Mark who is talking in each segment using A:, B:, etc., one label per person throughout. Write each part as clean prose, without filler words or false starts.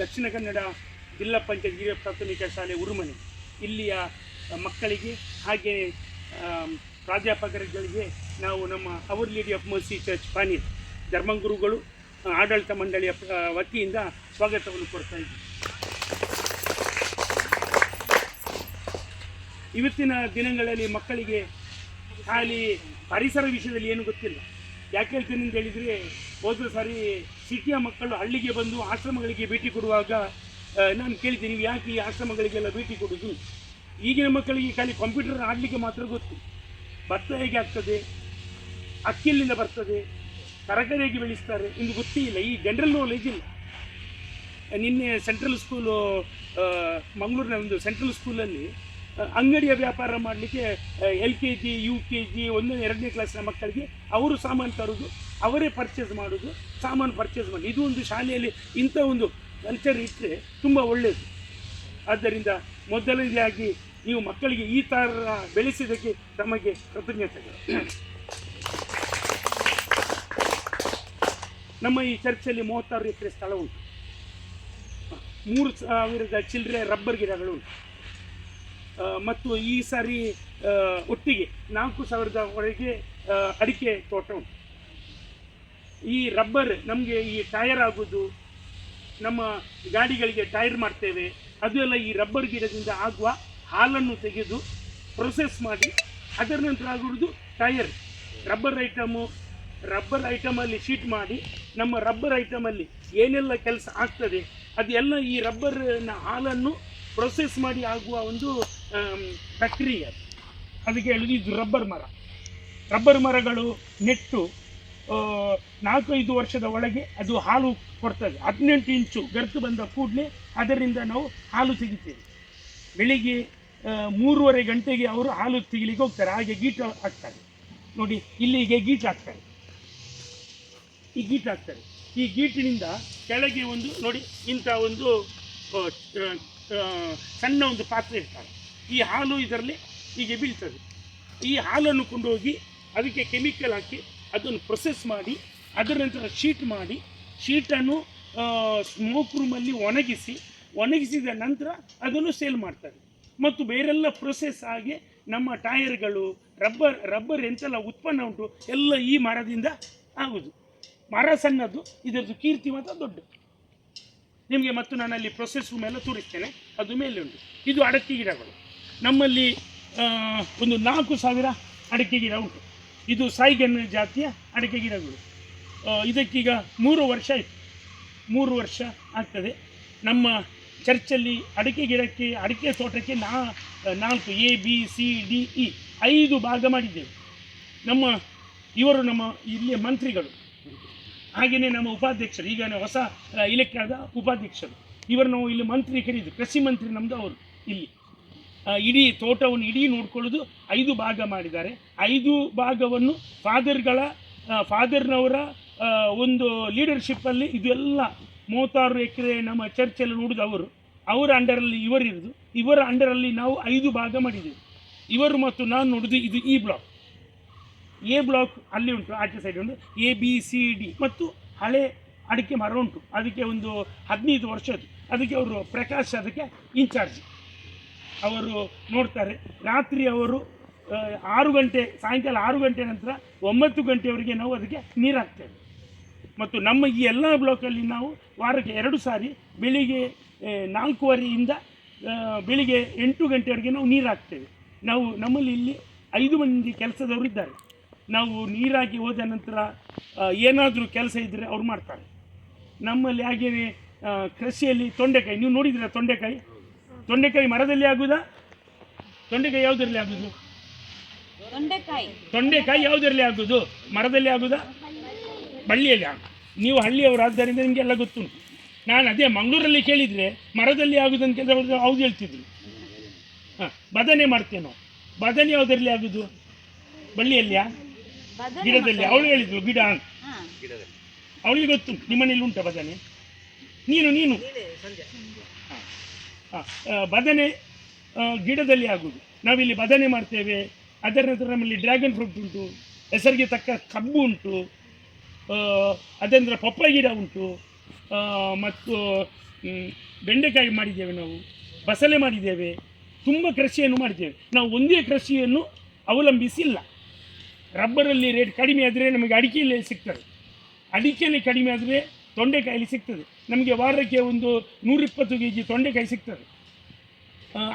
A: ದಕ್ಷಿಣ ಕನ್ನಡ ಜಿಲ್ಲಾ ಪಂಚಾಯತ್ ಹಿರಿಯ ಪ್ರಾಥಮಿಕ ಶಾಲೆ ಉರುಮನೆ ಇಲ್ಲಿಯ ಮಕ್ಕಳಿಗೆ ಹಾಗೆ ಪ್ರಾಧ್ಯಾಪಕರುಗಳಿಗೆ ನಾವು ನಮ್ಮ our lady of mercy church Paneer ಧರ್ಮಗುರುಗಳು ಆಡಳಿತ ಮಂಡಳಿಯ ವತಿಯಿಂದ ಸ್ವಾಗತವನ್ನು ಕೊಡ್ತಾ ಇದ್ದೀವಿ. ಇವತ್ತಿನ ದಿನಗಳಲ್ಲಿ ಮಕ್ಕಳಿಗೆ ಖಾಲಿ ಪರಿಸರ ವಿಷಯದಲ್ಲಿ ಏನು ಗೊತ್ತಿಲ್ಲ. ಯಾಕೆ ಹೇಳ್ತೀನಿ ಅಂತ ಹೇಳಿದರೆ, ಹೋದ ಸಾರಿ ಸಿಟಿಯ ಮಕ್ಕಳು ಹಳ್ಳಿಗೆ ಬಂದು ಆಶ್ರಮಗಳಿಗೆ ಭೇಟಿ ಕೊಡುವಾಗ ನಾನು ಕೇಳಿದ್ದೀನಿ, ನೀವು ಯಾಕೆ ಈ ಆಶ್ರಮಗಳಿಗೆಲ್ಲ ಭೇಟಿ ಕೊಡೋದು? ಈಗಿನ ಮಕ್ಕಳಿಗೆ ಖಾಲಿ ಕಂಪ್ಯೂಟರ್ ಆಡಲಿಕ್ಕೆ ಮಾತ್ರ ಗೊತ್ತು. ಭತ್ತ ಹೇಗೆ ಆಗ್ತದೆ, ಅಕ್ಕಿಯಲ್ಲಿಂದ ಬರ್ತದೆ, ತರಕಾರಿ ಹೇಗೆ ಬೆಳೆಸ್ತಾರೆ ಎಂದು ಗೊತ್ತೇ ಇಲ್ಲ. ಈ ಜನರಲ್ ನಾಲೆಜ್ ಇಲ್ಲ. ನಿನ್ನೆ ಸೆಂಟ್ರಲ್ ಸ್ಕೂಲು, ಮಂಗಳೂರಿನ ಒಂದು ಸೆಂಟ್ರಲ್ ಸ್ಕೂಲಲ್ಲಿ ಅಂಗಡಿಯ ವ್ಯಾಪಾರ ಮಾಡಲಿಕ್ಕೆ LKG UKG 1ನೇ 2ನೇ ಕ್ಲಾಸ್ನ ಮಕ್ಕಳಿಗೆ ಅವರು ಸಾಮಾನು ತರೋದು, ಅವರೇ ಪರ್ಚೇಸ್ ಮಾಡೋದು, ಸಾಮಾನು ಪರ್ಚೇಸ್ ಮಾಡಿ. ಇದು ಒಂದು ಶಾಲೆಯಲ್ಲಿ ಇಂಥ ಒಂದು ಕಲ್ಚರ್ ಇಟ್ಟರೆ ತುಂಬ ಒಳ್ಳೆಯದು. ಆದ್ದರಿಂದ ಮೊದಲನೇದಾಗಿ ನೀವು ಮಕ್ಕಳಿಗೆ ಈ ಥರ ಬೆಳೆಸಿದ್ದಕ್ಕೆ ತಮಗೆ ಕೃತಜ್ಞತೆಗಳು. ನಮ್ಮ ಈ ಚರ್ಚಲ್ಲಿ 36 ಎಕರೆ ಸ್ಥಳ ಉಂಟು. 3000 ಚಿಲ್ಲರೆ ರಬ್ಬರ್ ಗಿಡಗಳು ಉಂಟು. ಮತ್ತು ಈ ಸಾರಿ ಒಟ್ಟಿಗೆ 4000 ಅಡಿಕೆ ತೋಟ ಉಂಟು. ಈ ರಬ್ಬರ್ ನಮಗೆ ಈ ಟೈರ್ ಆಗೋದು, ನಮ್ಮ ಗಾಡಿಗಳಿಗೆ ಟೈರ್ ಮಾಡ್ತೇವೆ, ಅದು ಎಲ್ಲ ಈ ರಬ್ಬರ್ ಗಿಡದಿಂದ ಆಗುವ ಹಾಲನ್ನು ತೆಗೆದು ಪ್ರೊಸೆಸ್ ಮಾಡಿ ಅದರ ನಂತರ ಆಗುವುದು ಟೈರ್. ರಬ್ಬರ್ ಐಟಮಲ್ಲಿ ಶೀಟ್ ಮಾಡಿ ನಮ್ಮ ರಬ್ಬರ್ ಐಟಮಲ್ಲಿ ಏನೆಲ್ಲ ಕೆಲಸ ಆಗ್ತದೆ ಅದೆಲ್ಲ ಈ ರಬ್ಬರ್ನ ಹಾಲನ್ನು ಪ್ರೊಸೆಸ್ ಮಾಡಿ ಆಗುವ ಒಂದು ಫ್ಯಾಕ್ಟ್ರಿ. ಅದಕ್ಕೆ ಹೇಳೋದು ಇದು ರಬ್ಬರ್ ಮರಗಳು ನೆಟ್ಟು 4-5 ವರ್ಷದ ಒಳಗೆ ಅದು ಹಾಲು ಕೊಡ್ತದೆ. 18 ಇಂಚು ಗರ್ತು ಬಂದ ಕೂಡಲೇ ಅದರಿಂದ ನಾವು ಹಾಲು ತೆಗಿತೇವೆ. ಬೆಳಿಗ್ಗೆ 3:30 ಗಂಟೆಗೆ ಅವರು ಹಾಲು ತೆಗಿಲಿಕ್ಕೆ ಹೋಗ್ತಾರೆ. ಹಾಗೆ ಗೀಟ್ ಹಾಕ್ತಾರೆ ನೋಡಿ, ಇಲ್ಲಿಗೆ ಗೀಟ್ ಹಾಕ್ತಾರೆ. ಈ ಗೀಟ್ ಹಾಕ್ತಾರೆ. ಈ ಗೀಟಿನಿಂದ ಕೆಳಗೆ ಒಂದು ನೋಡಿ ಇಂಥ ಒಂದು ಸಣ್ಣ ಒಂದು ಪಾತ್ರೆ ಇರ್ತಾರೆ. ಈ ಹಾಲು ಇದರಲ್ಲಿ ಹೀಗೆ ಬೀಳ್ತದೆ. ಈ ಹಾಲನ್ನು ಕೊಂಡೋಗಿ ಅದಕ್ಕೆ ಕೆಮಿಕಲ್ ಹಾಕಿ ಅದನ್ನು ಪ್ರೊಸೆಸ್ ಮಾಡಿ ಅದರ ನಂತರ ಶೀಟ್ ಮಾಡಿ ಶೀಟನ್ನು ಸ್ಮೋಕ್ ರೂಮಲ್ಲಿ ಒಣಗಿಸಿದ ನಂತರ ಅದನ್ನು ಸೇಲ್ ಮಾಡ್ತಾರೆ. ಮತ್ತು ಬೇರೆಲ್ಲ ಪ್ರೊಸೆಸ್ ಆಗಿ ನಮ್ಮ ಟೈರ್ಗಳು, ರಬ್ಬರ್ ಎಂತೆಲ್ಲ ಉತ್ಪನ್ನ ಉಂಟು ಎಲ್ಲ ಈ ಮರದಿಂದ ಆಗುವುದು. ಮರ ಸಣ್ಣದು, ಇದರದ್ದು ಕೀರ್ತಿ ಮಾತ್ರ ದೊಡ್ಡ. ನಿಮಗೆ ಮತ್ತು ನಾನಲ್ಲಿ ಪ್ರೊಸೆಸ್ ರೂಮ್ ಎಲ್ಲ ತೋರಿಸ್ತೇನೆ, ಅದು ಮೇಲೆ ಉಂಟು. ಇದು ಅಡಕೆ ಗಿಡಗಳು. ನಮ್ಮಲ್ಲಿ ಒಂದು 4000 ಅಡಕೆ ಗಿಡ ಉಂಟು. ಇದು ಸಾಯಿಗೆನ್ ಜಾತಿಯ ಅಡಕೆ ಗಿಡಗಳು. ಇದಕ್ಕೀಗ 3 ವರ್ಷ ಆಯಿತು. 3 ವರ್ಷ ಆಗ್ತದೆ. ನಮ್ಮ ಚರ್ಚಲ್ಲಿ ಅಡಿಕೆ ತೋಟಕ್ಕೆ 4 A B C D E 5 ಭಾಗ ಮಾಡಿದ್ದೇವೆ. ಇವರು ನಮ್ಮ ಇಲ್ಲಿಯ ಮಂತ್ರಿಗಳು, ಹಾಗೆಯೇ ನಮ್ಮ ಉಪಾಧ್ಯಕ್ಷರು, ಈಗ ಹೊಸ ಇಲೆಕ್ಟ್ ಆದ ಉಪಾಧ್ಯಕ್ಷರು. ಇವರು ನಾವು ಇಲ್ಲಿ ಮಂತ್ರಿ ಕರೀದು, ಕೃಷಿ ಮಂತ್ರಿ ನಮ್ಮದು ಅವರು. ಇಲ್ಲಿ ಇಡೀ ತೋಟವನ್ನು ನೋಡ್ಕೊಳ್ಳೋದು 5 ಭಾಗ ಮಾಡಿದ್ದಾರೆ. 5 ಭಾಗವನ್ನು ಫಾದರ್ನವರ ಒಂದು ಲೀಡರ್ಶಿಪ್ಪಲ್ಲಿ ಇದೆಲ್ಲ 36 ಎಕರೆ ನಮ್ಮ ಚರ್ಚಲ್ಲಿ ನೋಡೋದು ಅವರ ಅಂಡರಲ್ಲಿ ಇವರಿರೋದು. ಇವರ ಅಂಡರಲ್ಲಿ ನಾವು 5 ಭಾಗ ಮಾಡಿದ್ದೇವೆ. ಇವರು ಮತ್ತು ನಾನು ನೋಡೋದು ಇದು ಎ ಬ್ಲಾಕ್ ಅಲ್ಲಿ ಉಂಟು, ಆಚೆ ಸೈಡ್ ಉಂಟು A B C D. ಮತ್ತು ಹಳೆ ಅಡಿಕೆ ಮರ ಉಂಟು, ಅದಕ್ಕೆ ಒಂದು 15 ವರ್ಷದ್ದು. ಅದಕ್ಕೆ ಅವರು ಪ್ರಕಾಶ್ ಅದಕ್ಕೆ ಇನ್ಚಾರ್ಜ್. ಅವರು ನೋಡ್ತಾರೆ. ರಾತ್ರಿ ಅವರು 6 ಗಂಟೆ, ಸಾಯಂಕಾಲ 6 ಗಂಟೆ ನಂತರ 9 ಗಂಟೆವರೆಗೆ ನಾವು ಅದಕ್ಕೆ ನೀರು ಹಾಕ್ತೇವೆ. ಮತ್ತು ನಮ್ಮ ಈ ಎಲ್ಲ ಬ್ಲಾಕಲ್ಲಿ ನಾವು ವಾರಕ್ಕೆ 2 ಸಾರಿ ಬೆಳಿಗ್ಗೆ 4:15 ಬೆಳಿಗ್ಗೆ 8 ಗಂಟೆವರೆಗೆ ನಾವು ನೀರು ಹಾಕ್ತೇವೆ. ನಮ್ಮಲ್ಲಿ ಇಲ್ಲಿ 5 ಮಂದಿ ಕೆಲಸದವರು ಇದ್ದಾರೆ. ನಾವು ನೀರಾಗಿ ಹೋದ ನಂತರ ಏನಾದರೂ ಕೆಲಸ ಇದ್ದರೆ ಅವ್ರು ಮಾಡ್ತಾರೆ. ನಮ್ಮಲ್ಲಿ ಹಾಗೆಯೇ ಕೃಷಿಯಲ್ಲಿ ತೊಂಡೆಕಾಯಿ, ನೀವು ನೋಡಿದ್ದೀರಾ ತೊಂಡೆಕಾಯಿ ಮರದಲ್ಲಿ ಆಗುವುದಾ? ತೊಂಡೆಕಾಯಿ ಯಾವುದರಲ್ಲಿ ಆಗುವುದು? ತೊಂಡೆಕಾಯಿ ಯಾವುದರಲ್ಲಿ ಆಗುವುದು? ಮರದಲ್ಲಿ ಆಗುವುದಾ, ಬಳ್ಳಿಯಲ್ಲಿ ಆಗುದು? ನೀವು ಹಳ್ಳಿಯವರಾದ್ದರಿಂದ ನಿಮಗೆಲ್ಲ ಗೊತ್ತುಂಟು. ನಾನು ಅದೇ ಮಂಗಳೂರಲ್ಲಿ ಕೇಳಿದರೆ ಮರದಲ್ಲಿ ಆಗುವುದಂತ ಕೇಳಿದ್ರೆ ಹೌದು ಹೇಳ್ತಿದ್ರು. ಬದನೆ ಮಾಡ್ತೇನೋ, ಬದನೆ ಯಾವುದರಲ್ಲಿ ಆಗುವುದು? ಬಳ್ಳಿಯಲ್ಲಿಯಾ, ಗಿಡದಲ್ಲಿ? ಅವಳು ಹೇಳಿದ್ರು ಗಿಡ ಅಂತ. ಅವಳಿಗೆ ಗೊತ್ತುಂಟು. ನಿಮ್ಮನೇಲಿ ಉಂಟ ಬದನೆ? ನೀನು ಬದನೆ ಗಿಡದಲ್ಲಿ ಆಗುವುದು. ನಾವಿಲ್ಲಿ ಬದನೆ ಮಾಡ್ತೇವೆ. ಅದರ ನಂತರ ನಮ್ಮಲ್ಲಿ ಡ್ರ್ಯಾಗನ್ ಫ್ರೂಟ್ ಉಂಟು, ಹೆಸರಿಗೆ ತಕ್ಕ ಕಬ್ಬು ಉಂಟು, ಅದರ ನಂತರ ಪಪ್ಪಾಯ ಗಿಡ ಉಂಟು, ಮತ್ತು ಬೆಂಡೆಕಾಯಿ ಮಾಡಿದ್ದೇವೆ, ನಾವು ಬಸಳೆ ಮಾಡಿದ್ದೇವೆ, ತುಂಬ ಕೃಷಿಯನ್ನು ಮಾಡಿದ್ದೇವೆ. ನಾವು ಒಂದೇ ಕೃಷಿಯನ್ನು ಅವಲಂಬಿಸಿಲ್ಲ. ರಬ್ಬರಲ್ಲಿ ರೇಟ್ ಕಡಿಮೆ ಆದರೆ ನಮಗೆ ಅಡಿಕೆಯಲ್ಲಿ ಸಿಗ್ತದೆ, ಅಡಿಕೆಯಲ್ಲಿ ಕಡಿಮೆ ಆದರೆ ತೊಂಡೆಕಾಯಲ್ಲಿ ಸಿಗ್ತದೆ. ನಮಗೆ ವಾರಕ್ಕೆ ಒಂದು 120 kg ತೊಂಡೆಕಾಯಿ ಸಿಗ್ತದೆ.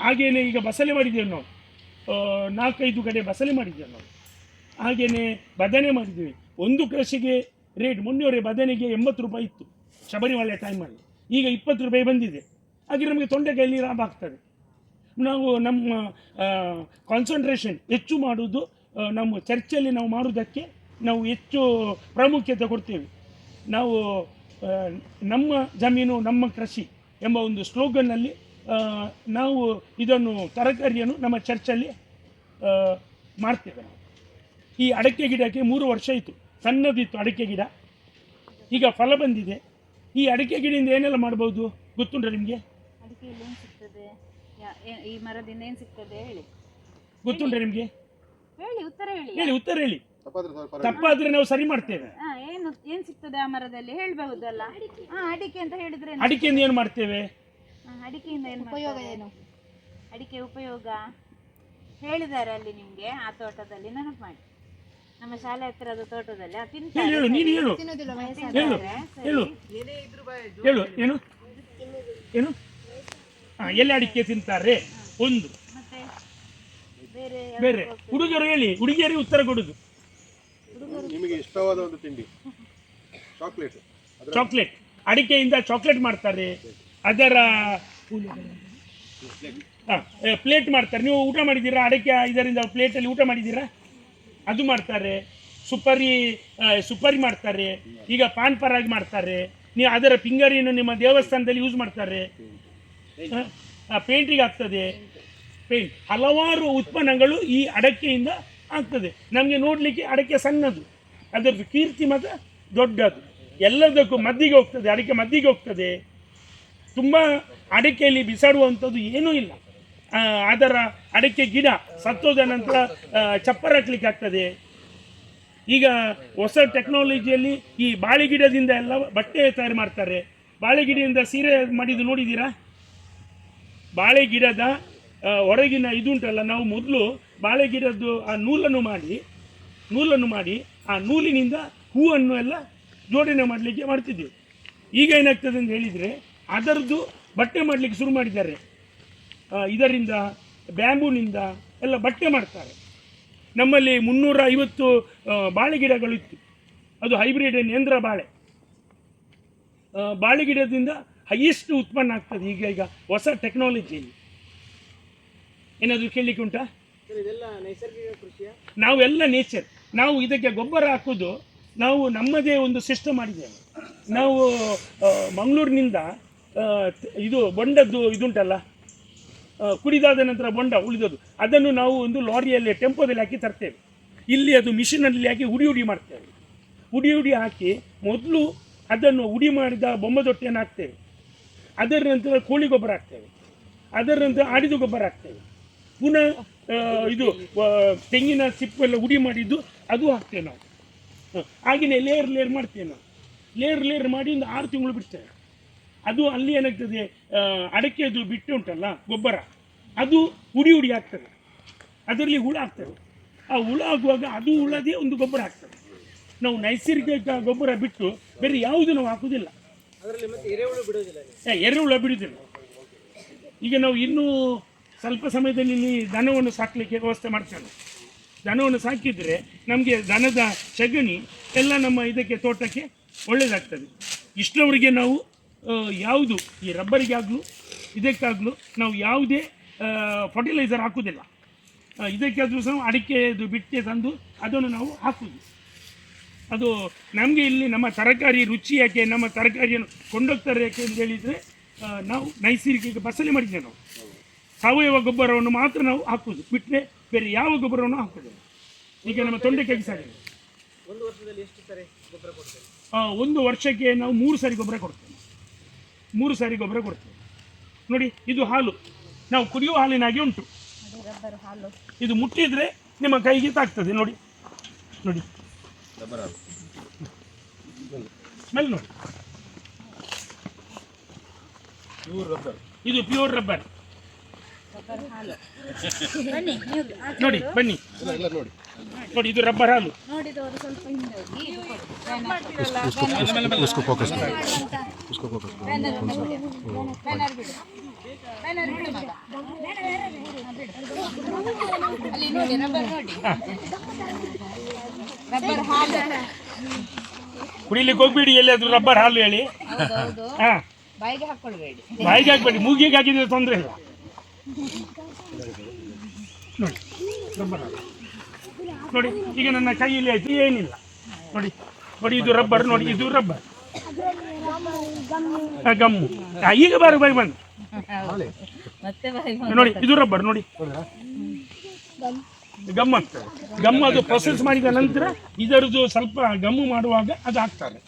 A: ಹಾಗೆಯೇ ಈಗ ಬಸಳೆ ಮಾಡಿದ್ದೇವೆ ನಾವು, 4-5 ಕಡೆ ಬಸಳೆ ಮಾಡಿದ್ದೇವೆ ನಾವು. ಹಾಗೆಯೇ ಬದನೆ ಮಾಡಿದ್ದೇವೆ. ಒಂದು ಕೃಷಿಗೆ ರೇಟ್ ಮೊನ್ನೆವರೆ ಬದನೆಗೆ 80 ರೂಪಾಯಿ ಇತ್ತು ಶಬರಿಮಲೆ ಟೈಮಲ್ಲಿ, ಈಗ 20 ರೂಪಾಯಿ ಬಂದಿದೆ. ಹಾಗೆ ನಮಗೆ ತೊಂಡೆಕಾಯಲ್ಲಿ ಲಾಭ ಆಗ್ತದೆ. ನಾವು ನಮ್ಮ ಕಾನ್ಸಂಟ್ರೇಷನ್ ಹೆಚ್ಚು ಮಾಡುವುದು ನಮ್ಮ ಚರ್ಚಲ್ಲಿ ನಾವು ಮಾಡುವುದಕ್ಕೆ ನಾವು ಹೆಚ್ಚು ಪ್ರಾಮುಖ್ಯತೆ ಕೊಡ್ತೇವೆ. ನಾವು ನಮ್ಮ ಜಮೀನು ನಮ್ಮ ಕೃಷಿ ಎಂಬ ಒಂದು ಸ್ಲೋಗನ್ನಲ್ಲಿ ನಾವು ಇದನ್ನು ತರಕಾರಿಯನ್ನು ನಮ್ಮ ಚರ್ಚಲ್ಲಿ ಮಾಡ್ತೇವೆ. ನಾವು ಈ ಅಡಿಕೆ ಗಿಡಕ್ಕೆ 3 ವರ್ಷ ಆಯಿತು, ಸಣ್ಣದಿತ್ತು ಅಡಿಕೆ ಗಿಡ, ಈಗ ಫಲ ಬಂದಿದೆ. ಈ ಅಡಿಕೆ ಗಿಡದಿಂದ ಏನೆಲ್ಲ ಮಾಡ್ಬೋದು ಗೊತ್ತುಂಟ ನಿಮಗೆ?
B: ಅಡಿಕೆಯಲ್ಲಿ ಏನು ಸಿಗ್ತದೆ, ಈ ಮರದಿಂದ ಏನು ಸಿಗ್ತದೆ ಹೇಳಿ,
A: ಗೊತ್ತುಂಟ ನಿಮಗೆ?
B: ಹೇಳಿ, ಉತ್ತರ ಹೇಳಿ.
A: ಹೇಳಿ, ಉತ್ತರ ಹೇಳಿ. ತಪ್ಪಾದ್ರೆ ನಾವು ಸರಿ ಮಾಡ್ತೇವೆ.
B: ಏನು ಸಿಗ್ತದೆ ಆ ಮರದಲ್ಲಿ ಹೇಳ್ಬಹುದಲ್ಲ? ಅಡಿಕೆ ಅಂತ ಹೇಳಿದ್ರೆ
A: ಅಡಿಕೆಯಿಂದ ಏನು ಮಾಡ್ತೇವೆ?
B: ಅಡಿಕೆಯಿಂದ ಏನು ಉಪಯೋಗ, ಏನು ಅಡಿಕೆ ಉಪಯೋಗ ಹೇಳಿದ್ದಾರೆ ಅಲ್ಲಿ ನಿಮ್ಗೆ. ಆ ತೋಟದಲ್ಲಿ ನೆನಪು ಮಾಡಿ, ನಮ್ಮ ಶಾಲೆ ಹತ್ತಿರದ ತೋಟದಲ್ಲಿ
A: ಹೇಳು, ನೀನು ಹೇಳು, ಹೇಳು, ಹೇಳು, ಹೇಳು. ಏನು ಏನು ಎಲ್ಲಿ ಅಡಿಕೆ ತಿಂತಾರೆ ಒಂದು,
B: ಮತ್ತೆ ಬೇರೆ
A: ಬೇರೆ ಹುಡುಗರು ಹೇಳಿ, ಹುಡುಗಿಯರಿಗೆ ಉತ್ತರ ಕೊಡುದು.
C: ನಿಮಗೆ ಇಷ್ಟವಾದ ಒಂದು ತಿಂಡಿ ಚಾಕ್ಲೇಟ್.
A: ಚಾಕ್ಲೇಟ್, ಅಡಿಕೆಯಿಂದ ಚಾಕ್ಲೇಟ್ ಮಾಡ್ತಾರೆ, ಅದರ ಪ್ಲೇಟ್ ಮಾಡ್ತಾರೆ. ನೀವು ಊಟ ಮಾಡಿದ್ದೀರಾ? ಅಡಿಕೆ ಇದರಿಂದ ಪ್ಲೇಟಲ್ಲಿ ಊಟ ಮಾಡಿದ್ದೀರಾ? ಅದು ಮಾಡ್ತಾರೆ. ಸುಪಾರಿ ಮಾಡ್ತಾರೆ. ಈಗ ಪಾನ್ ಪರಾಗಿ ಮಾಡ್ತಾರೆ. ನೀವು ಅದರ ಫಿಂಗರಿಯನ್ನು ನಿಮ್ಮ ದೇವಸ್ಥಾನದಲ್ಲಿ ಯೂಸ್ ಮಾಡ್ತಾರೆ. ಪೇಂಟಿಗೆ ಆಗ್ತದೆ, ಪೇಂಟ್, ಹಲವಾರು ಉತ್ಪನ್ನಗಳು ಈ ಅಡಕೆಯಿಂದ ಆಗ್ತದೆ. ನಮಗೆ ನೋಡಲಿಕ್ಕೆ ಅಡಕೆ ಸಣ್ಣದು, ಅದರ ಕೀರ್ತಿ ಮಾತ್ರ ದೊಡ್ಡದು. ಎಲ್ಲದಕ್ಕೂ ಮದ್ದಿಗೆ ಹೋಗ್ತದೆ, ಅಡಿಕೆ ಮದ್ದಿಗೆ ಹೋಗ್ತದೆ. ತುಂಬ ಅಡಿಕೆಯಲ್ಲಿ ಬಿಸಾಡುವಂಥದ್ದು ಏನೂ ಇಲ್ಲ. ಅದರ ಅಡಿಕೆ ಗಿಡ ಸತ್ತೋದ ನಂತರ ಚಪ್ಪರ ಹಾಕ್ಲಿಕ್ಕೆ ಆಗ್ತದೆ. ಈಗ ಹೊಸ ಟೆಕ್ನಾಲಜಿಯಲ್ಲಿ ಈ ಬಾಳೆ ಗಿಡದಿಂದ ಎಲ್ಲ ಬಟ್ಟೆ ತಯಾರು ಮಾಡ್ತಾರೆ. ಬಾಳೆ ಗಿಡದಿಂದ ಸೀರೆ ಮಾಡಿದ್ದು ನೋಡಿದ್ದೀರಾ? ಬಾಳೆ ಗಿಡದ ಹೊರಗಿನ ಇದುಂಟಲ್ಲ, ನಾವು ಮೊದಲು ಬಾಳೆ ಗಿಡದ್ದು ಆ ನೂಲನ್ನು ಮಾಡಿ ಆ ನೂಲಿನಿಂದ ಹೂವನ್ನು ಎಲ್ಲ ಜೋಡಣೆ ಮಾಡಲಿಕ್ಕೆ ಮಾಡ್ತಿದ್ದೀವಿ. ಈಗ ಏನಾಗ್ತದೆ ಅಂತ ಹೇಳಿದರೆ ಅದರದ್ದು ಬಟ್ಟೆ ಮಾಡಲಿಕ್ಕೆ ಶುರು ಮಾಡಿದ್ದಾರೆ. ಇದರಿಂದ ಬ್ಯಾಂಬೂನಿಂದ ಎಲ್ಲ ಬಟ್ಟೆ ಮಾಡ್ತಾರೆ. ನಮ್ಮಲ್ಲಿ 350 ಬಾಳೆ ಗಿಡಗಳು ಇತ್ತು. ಅದು ಹೈಬ್ರಿಡ್ ನೇಂದ್ರ ಬಾಳೆ ಗಿಡದಿಂದ ಹೈಯೆಸ್ಟ್ ಉತ್ಪನ್ನ ಆಗ್ತದೆ ಈಗ ಹೊಸ ಟೆಕ್ನಾಲಜಿಯಲ್ಲಿ. ಏನಾದರೂ ಕೇಳಲಿಕ್ಕೆ ಉಂಟಾ? ನಾವೆಲ್ಲ ನೇಚರ್. ನಾವು ಇದಕ್ಕೆ ಗೊಬ್ಬರ ಹಾಕೋದು ನಾವು ನಮ್ಮದೇ ಒಂದು ಸಿಸ್ಟಮ್ ಮಾಡಿದ್ದೇವೆ. ನಾವು ಮಂಗಳೂರಿನಿಂದ ಇದು ಬೊಂಡದ್ದು ಇದುಂಟಲ್ಲ, ಕುಡಿದಾದ ನಂತರ ಬೊಂಡ ಉಳಿದದ್ದು, ಅದನ್ನು ನಾವು ಒಂದು ಲಾರಿಯಲ್ಲಿ ಟೆಂಪೋದಲ್ಲಿ ಹಾಕಿ ತರ್ತೇವೆ. ಇಲ್ಲಿ ಅದು ಮಿಷಿನಲ್ಲಿ ಹಾಕಿ ಹುಡಿ ಮಾಡ್ತೇವೆ. ಹುಡಿ ಹಾಕಿ ಮೊದಲು ಅದನ್ನು ಹುಡಿ ಮಾಡಿದ ಬೊಂಬದೊಟ್ಟೆಯನ್ನು ಹಾಕ್ತೇವೆ. ಅದರ ನಂತರ ಕೋಳಿ ಗೊಬ್ಬರ ಹಾಕ್ತೇವೆ. ಅದರ ನಂತರ ಆಡಿದ ಗೊಬ್ಬರ ಹಾಕ್ತೇವೆ. ಪುನಃ ಇದು ತೆಂಗಿನ ಸಿಪ್ಪೆಲ್ಲ ಹುಡಿ ಮಾಡಿದ್ದು ಅದು ಹಾಕ್ತೇವೆ ನಾವು. ಹಾಗೆಯೇ ಲೇಯರ್ ಮಾಡ್ತೇವೆ ನಾವು. ಲೇಯರ್ ಮಾಡಿ ಒಂದು 6 ತಿಂಗಳು ಬಿಡ್ತೇವೆ. ಅದು ಅಲ್ಲಿ ಏನಾಗ್ತದೆ, ಅಡಕೆದು ಬಿಟ್ಟು ಉಂಟಲ್ಲ ಗೊಬ್ಬರ, ಅದು ಹುಡಿ ಆಗ್ತದೆ. ಅದರಲ್ಲಿ ಹುಳ ಆಗ್ತದೆ. ಆ ಹುಳ ಆಗುವಾಗ ಅದು ಹುಳದೇ ಒಂದು ಗೊಬ್ಬರ ಆಗ್ತದೆ. ನಾವು ನೈಸರ್ಗಿಕ ಗೊಬ್ಬರ ಬಿಟ್ಟು ಬೇರೆ ಯಾವುದು ನಾವು ಹಾಕುವುದಿಲ್ಲ. ಎರೆಹುಳ ಬಿಡುವುದಿಲ್ಲ. ಈಗ ನಾವು ಇನ್ನೂ ಸ್ವಲ್ಪ ಸಮಯದಲ್ಲಿ ಇಲ್ಲಿ ದನವನ್ನು ಸಾಕಲಿಕ್ಕೆ ವ್ಯವಸ್ಥೆ ಮಾಡ್ತೇವೆ. ದನವನ್ನು ಸಾಕಿದರೆ ನಮಗೆ ದನದ ಸಗಣಿ ಎಲ್ಲ ನಮ್ಮ ಇದಕ್ಕೆ ತೋಟಕ್ಕೆ ಒಳ್ಳೆಯದಾಗ್ತದೆ. ಇಷ್ಟರವರೆಗೆ ನಾವು ಯಾವುದು ಈ ರಬ್ಬರಿಗಾಗಲೂ ಇದಕ್ಕಾಗಲೂ ನಾವು ಯಾವುದೇ ಫರ್ಟಿಲೈಸರ್ ಹಾಕುವುದಿಲ್ಲ. ಇದಕ್ಕಾದರೂ ಸಹ ಅಡಿಕೆದು ಬಿಟ್ಟೆ ತಂದು ಅದನ್ನು ನಾವು ಹಾಕುವುದು. ಅದು ನಮಗೆ ಇಲ್ಲಿ ನಮ್ಮ ತರಕಾರಿ ರುಚಿ ಯಾಕೆ, ನಮ್ಮ ತರಕಾರಿಯನ್ನು ಕೊಂಡೋಗ್ತಾರೆ ಯಾಕೆ ಅಂತ ಹೇಳಿದರೆ ನಾವು ನೈಸರ್ಗಿಕ ಬಸಳೆ ಮಾಡಿದ್ದೇವೆ. ನಾವು ಸಾವಯವ ಗೊಬ್ಬರವನ್ನು ಮಾತ್ರ ನಾವು ಹಾಕುವುದು, ಬಿಟ್ಟರೆ ಬೇರೆ ಯಾವ ಗೊಬ್ಬರವನ್ನು ಹಾಕುವುದಿಲ್ಲ. ಈಗ ನಮ್ಮ ತೊಂಡೆಕಾಯಿ ಸಾಗಿದೆ. ಒಂದು ವರ್ಷಕ್ಕೆ ನಾವು 3 ಸಾರಿ ಗೊಬ್ಬರ ಕೊಡ್ತೇವೆ. 3 ಸಾರಿ ಗೊಬ್ಬರ ಕೊಡ್ತೇವೆ. ನೋಡಿ, ಇದು ಹಾಲು ನಾವು ಕುಡಿಯುವ ಹಾಲಿನಾಗೆ ಉಂಟು. ಇದು ಮುಟ್ಟಿದ್ರೆ ನಿಮ್ಮ ಕೈಗೆ ತಾಗ್ತದೆ. ನೋಡಿ ಸ್ಮೆಲ್ ನೋಡಿ. ಇದು ಪ್ಯೂರ್ ರಬ್ಬರ್.
B: ಬನ್ನಿ ನೀವು
A: ನೋಡಿ ಬನ್ನಿ ನೋಡಿ, ಇದು ರಬ್ಬರ್ ಹಾಲು.
B: ನೋಡಿದವರು ಸ್ವಲ್ಪ ಹಿಂದೆ ಹೋಗಿ ಇದು ಕೊಡಿ. ಬ್ಯಾನರ್ ಬಿಡು ಮಗ. ಅಲ್ಲಿ ನೋಡಿ ರಬ್ಬರ್ ನೋಡಿ, ರಬ್ಬರ್ ಹಾಲು.
A: ಕುಡಿಲಿಕ್ಕೆ ಹೋಗ್ಬೇಡಿ, ಎಲ್ಲಿಯಾದ್ರೂ ರಬ್ಬರ್ ಹಾಲು ಹೇಳಿ.
B: ಹೌದೌದು,
A: ಹಾ,
B: ಬಾಯಿಗೆ ಹಾಕೊಳ್ಬೇಡಿ.
A: ಬಾಯಿಗೆ ಹಾಕ್ಬೇಡಿ, ಮೂಗಿಗೆ ಹಾಕಿದ್ರೆ ತೊಂದರೆ ಇಲ್ಲ. ನೋಡಿ ರಬ್ಬರ್ ಹಾಲು ನೋಡಿ, ಈಗ ನನ್ನ ಕೈಯಲ್ಲಿ ಆಯ್ತು ಏನಿಲ್ಲ. ನೋಡಿ ನೋಡಿ, ಇದು ರಬ್ಬರ್ ನೋಡಿ, ಇದು ರಬ್ಬರ್ ಗಮ್ಮು. ಈಗ ಬಾರಿ ಬಂದು
B: ಮತ್ತೆ
A: ನೋಡಿ, ಇದು ರಬ್ಬರ್ ನೋಡಿ, ಗಮ್ಮು ಆಗ್ತದೆ. ಗಮ್ಮು ಅದು ಪ್ರೊಸೆಸ್ ಮಾಡಿದ ನಂತರ ಇದರದ್ದು ಸ್ವಲ್ಪ ಗಮ್ಮು ಮಾಡುವಾಗ ಅದು ಹಾಕ್ತಾರೆ.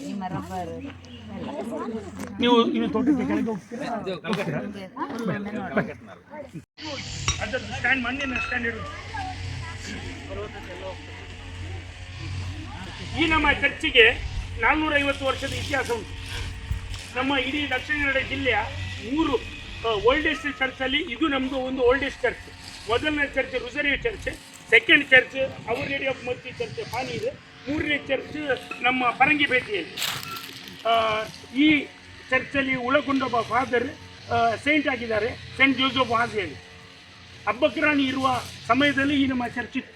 B: ನಿಮ್ಮ ರಬ್ಬರ್
A: ನೀವು ಇದು ತೋಟಕ್ಕೆ ಕೆಳಗೆ ಹೋಗ್ತೀರಾ? ಅದನ್ನು ಸ್ಟ್ಯಾಂಡ್, ಮಣ್ಣಿನ ಸ್ಟ್ಯಾಂಡ್ ಇಡುದು. ಈ ನಮ್ಮ ಚರ್ಚಿಗೆ 450 ವರ್ಷದ ಇತಿಹಾಸ ಉಂಟು. ನಮ್ಮ ಇಡೀ ದಕ್ಷಿಣ ಕನ್ನಡ ಜಿಲ್ಲೆಯ 3 ಓಲ್ಡೆಸ್ಟ್ ಚರ್ಚಲ್ಲಿ ಇದು ನಮ್ಮದು ಒಂದು ಓಲ್ಡೆಸ್ಟ್ ಚರ್ಚ್. ಮೊದಲನೇ church rosary church, second church our lady of mercy church Paneer, 3ನೇ ಚರ್ಚ್ ನಮ್ಮ ಪರಂಗಿಪೇಟೆಯಲ್ಲಿ. ಈ ಚರ್ಚಲ್ಲಿ ಉಳಕೊಂಡೊಬ್ಬ ಫಾದರ್ ಸೈಂಟ್ ಆಗಿದ್ದಾರೆ, ಸೆಂಟ್ ಜೋಸೆಫ್ ವಾಸಿಯಲ್ಲಿ. ಅಬ್ಬಕ್ರಾಣಿ ಇರುವ ಸಮಯದಲ್ಲಿ ಈ ನಮ್ಮ ಚರ್ಚ್ ಇತ್ತು.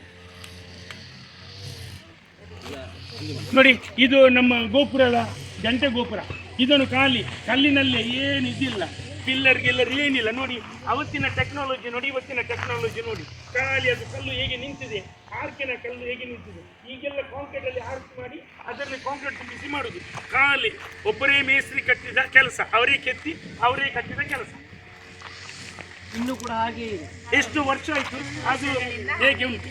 A: ನೋಡಿ, ಇದು ನಮ್ಮ ಗೋಪುರದ ಗಂಟೆ ಗೋಪುರ. ಇದನ್ನು ಕಲ್ಲಿನಲ್ಲೇ ಏನು ಇದಿಲ್ಲ, ಪಿಲ್ಲರ್ ಗಿಲ್ಲರ್ ಏನಿಲ್ಲ. ನೋಡಿ ಅವತ್ತಿನ ಟೆಕ್ನಾಲಜಿ ನೋಡಿ, ಇವತ್ತಿನ ಟೆಕ್ನಾಲಜಿ ನೋಡಿ. ಖಾಲಿ ಅದು ಕಲ್ಲು ಹೇಗೆ ನಿಂತಿದೆ, ಆರ್ಕಿನ ಕಲ್ಲು ಹೇಗೆ ನಿಂತಿದೆ. ಈಗೆಲ್ಲ ಕಾಂಕ್ರೀಟ್ ಅಲ್ಲಿ ಆರ್ಕ್ ಮಾಡಿ ಅದರಲ್ಲಿ ಕಾಂಕ್ರೀಟ್ ತುಂಬಿಸಿ ಮಾಡುದು. ಖಾಲಿ ಒಬ್ಬರೇ ಮೇಸ್ತ್ರಿ ಕಟ್ಟಿದ ಕೆಲಸ, ಅವರೇ ಕೆತ್ತಿ ಅವರೇ ಕಟ್ಟಿದ ಕೆಲಸ.
D: ಇನ್ನು ಕೂಡ ಹಾಗೆ ಇದೆ.
A: ಎಷ್ಟು ವರ್ಷ ಆಯ್ತು ಅದು ಹೇಗೆ ಉಂಟು.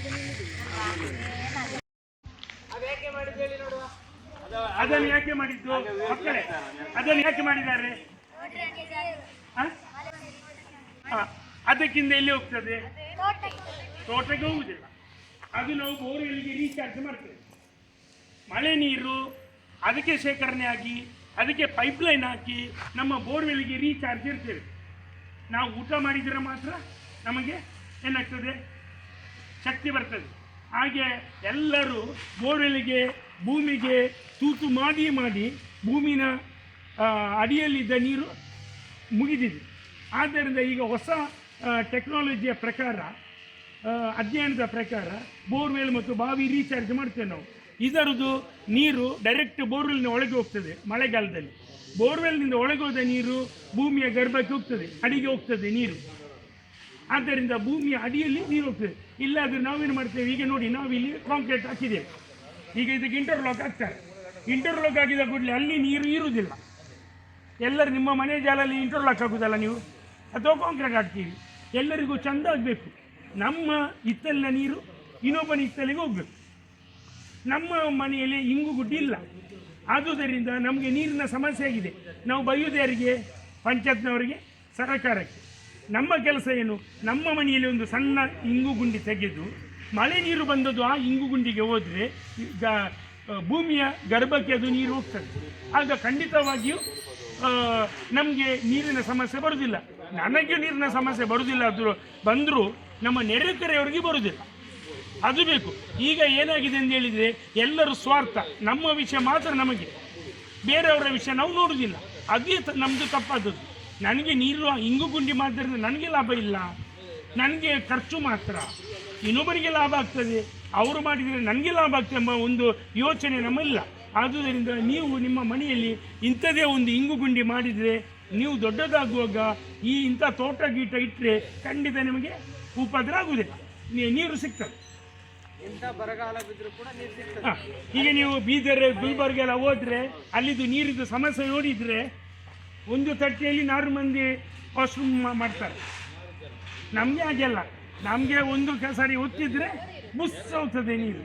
A: ಅದನ್ನು ಯಾಕೆ ಮಾಡಿದ್ದು ಮಕ್ಕಳೇ? ಅದನ್ನು ಯಾಕೆ ಮಾಡಿದ್ದಾರೆ? ಅದಕ್ಕಿಂತ ಎಲ್ಲಿ ಹೋಗ್ತದೆ? ತೋಟಕ್ಕೆ ಹೋಗುದಿಲ್ಲ. ಅದು ನಾವು ಬೋರ್ವೆಲ್ಗೆ ರೀಚಾರ್ಜ್ ಮಾಡ್ತೇವೆ. ಮಳೆ ನೀರು ಅದಕ್ಕೆ ಶೇಖರಣೆ ಆಗಿ ಅದಕ್ಕೆ ಪೈಪ್ಲೈನ್ ಹಾಕಿ ನಮ್ಮ ಬೋರ್ವೆಲ್ಗೆ ರೀಚಾರ್ಜ್ ಇರ್ತೇವೆ. ನಾವು ಊಟ ಮಾಡಿದರೆ ಮಾತ್ರ ನಮಗೆ ಏನಾಗ್ತದೆ, ಶಕ್ತಿ ಬರ್ತದೆ. ಹಾಗೆ ಎಲ್ಲರೂ ಬೋರ್ವೆಲ್ಗೆ ಭೂಮಿಗೆ ತೂತು ಮಾಡಿ ಮಾಡಿ ಭೂಮಿನ ಅಡಿಯಲ್ಲಿದ್ದ ನೀರು ಮುಗಿದಿದೆ. ಆದ್ದರಿಂದ ಈಗ ಹೊಸ ಟೆಕ್ನಾಲಜಿಯ ಪ್ರಕಾರ, ಅಧ್ಯಯನದ ಪ್ರಕಾರ ಬೋರ್ವೆಲ್ ಮತ್ತು ಬಾವಿ ರೀಚಾರ್ಜ್ ಮಾಡ್ತೇವೆ ನಾವು. ಇದರದ್ದು ನೀರು ಡೈರೆಕ್ಟ್ ಬೋರ್ವೆಲ್ನ ಒಳಗೆ ಹೋಗ್ತದೆ. ಮಳೆಗಾಲದಲ್ಲಿ ಬೋರ್ವೆಲ್ನಿಂದ ಒಳಗೆ ಹೋದ ನೀರು ಭೂಮಿಯ ಗರ್ಭಕ್ಕೆ ಹೋಗ್ತದೆ, ಅಡಿಗೆ ಹೋಗ್ತದೆ ನೀರು. ಆದ್ದರಿಂದ ಭೂಮಿಯ ಅಡಿಯಲ್ಲಿ ನೀರು ಹೋಗ್ತದೆ. ಇಲ್ಲಾದರೆ ನಾವೇನು ಮಾಡ್ತೇವೆ, ಈಗ ನೋಡಿ ನಾವಿಲ್ಲಿ ಕಾಂಕ್ರೀಟ್ ಹಾಕಿದ್ದೇವೆ, ಈಗ ಇದಕ್ಕೆ ಇಂಟರ್ಲಾಕ್ ಹಾಕ್ತಾರೆ. ಇಂಟರ್ಲಾಕ್ ಹಾಕಿದ ಕೂಡಲೇ ಅಲ್ಲಿ ನೀರು ಇರುವುದಿಲ್ಲ. ಎಲ್ಲರೂ ನಿಮ್ಮ ಮನೆ ಜಾಲಲ್ಲಿ ಇಂಟರ್ಲಾಕ್ ಹಾಕುದಲ್ಲ ನೀವು, ಅಥವಾ ಕಾಂಕ್ರೀಟ್ ಹಾಕ್ತೀವಿ. ಎಲ್ಲರಿಗೂ ಚೆಂದ ಆಗಬೇಕು. ನಮ್ಮ ಹಿತ್ತಲಿನ ನೀರು ಇನ್ನೊಬ್ಬನ ಹಿತ್ತಲಿಗೆ ಹೋಗಬೇಕು. ನಮ್ಮ ಮನೆಯಲ್ಲಿ ಇಂಗು ಗುಡ್ಡಿ ಇಲ್ಲ. ಆದುದರಿಂದ ನಮಗೆ ನೀರಿನ ಸಮಸ್ಯೆ ಆಗಿದೆ. ನಾವು ಬೈಯೋದು ಯಾರಿಗೆ? ಪಂಚಾಯತ್ನವರಿಗೆ, ಸರ್ಕಾರಕ್ಕೆ. ನಮ್ಮ ಕೆಲಸ ಏನು? ನಮ್ಮ ಮನೆಯಲ್ಲಿ ಒಂದು ಸಣ್ಣ ಇಂಗು ಗುಂಡಿ ತೆಗೆದು ಮಳೆ ನೀರು ಬಂದದ್ದು ಆ ಇಂಗು ಗುಂಡಿಗೆ ಹೋದರೆ ಈಗ ಭೂಮಿಯ ಗರ್ಭಕ್ಕೆ ಅದು ನೀರು ಹೋಗ್ತದೆ. ಆಗ ಖಂಡಿತವಾಗಿಯೂ ನಮಗೆ ನೀರಿನ ಸಮಸ್ಯೆ ಬರುವುದಿಲ್ಲ. ನನಗೆ ನೀರಿನ ಸಮಸ್ಯೆ ಬರುವುದಿಲ್ಲ, ಅದು ಬಂದರೂ ನಮ್ಮ ನೆರೆಕೆರೆಯವರಿಗೆ ಬರುವುದಿಲ್ಲ. ಅದು ಬೇಕು. ಈಗ ಏನಾಗಿದೆ ಅಂತ ಹೇಳಿದರೆ ಎಲ್ಲರೂ ಸ್ವಾರ್ಥ. ನಮ್ಮ ವಿಷಯ ಮಾತ್ರ ನಮಗೆ, ಬೇರೆಯವರ ವಿಷಯ ನಾವು ನೋಡುವುದಿಲ್ಲ. ಅದೇ ನಮ್ಮದು ತಪ್ಪಾದದ್ದು. ನನಗೆ ನೀರು ಇಂಗು ಗುಂಡಿ ಮಾಡೋದ್ರಿಂದ ನನಗೆ ಲಾಭ ಇಲ್ಲ, ನನಗೆ ಖರ್ಚು ಮಾತ್ರ. ಇನ್ನೊಬ್ಬರಿಗೆ ಲಾಭ ಆಗ್ತದೆ, ಅವರು ಮಾಡಿದರೆ ನನಗೆ ಲಾಭ ಆಗ್ತದೆ ಎಂಬ ಒಂದು ಯೋಚನೆ ನಮ್ಮಲ್ಲ. ಆದುದರಿಂದ ನೀವು ನಿಮ್ಮ ಮನೆಯಲ್ಲಿ ಇಂಥದೇ ಒಂದು ಇಂಗು ಗುಂಡಿ ಮಾಡಿದರೆ, ನೀವು ದೊಡ್ಡದಾಗುವಾಗ ಈ ಇಂಥ ತೋಟ ಗೀಟ ಇಟ್ಟರೆ ಖಂಡಿತ ನಿಮಗೆ ಉಪದ್ರ ಆಗುವುದಿಲ್ಲ, ನೀರು ಸಿಗ್ತದೆ.
D: ಬರಗಾಲ ಬಿದ್ದರೂ ಕೂಡ ನೀರು ಸಿಗ್ತದೆ.
A: ಈಗ ನೀವು ಬೀದರ್ ಗುಲ್ಬರ್ಗ ಎಲ್ಲ ಹೋದರೆ ಅಲ್ಲಿದ್ದು ನೀರಿದ್ದು ಸಮಸ್ಯೆ ನೋಡಿದರೆ ಒಂದು ತಟ್ಟೆಯಲ್ಲಿ 4 ಮಂದಿ ವಾಶ್ರೂಮ್ ಮಾಡ್ತಾರೆ. ನಮಗೆ ಹಾಗೆಲ್ಲ, ನಮಗೆ ಒಂದು ಸಾರಿ ಒತ್ತಿದ್ರೆ ಬುಸ್ ಹೋಗ್ತದೆ ನೀರು.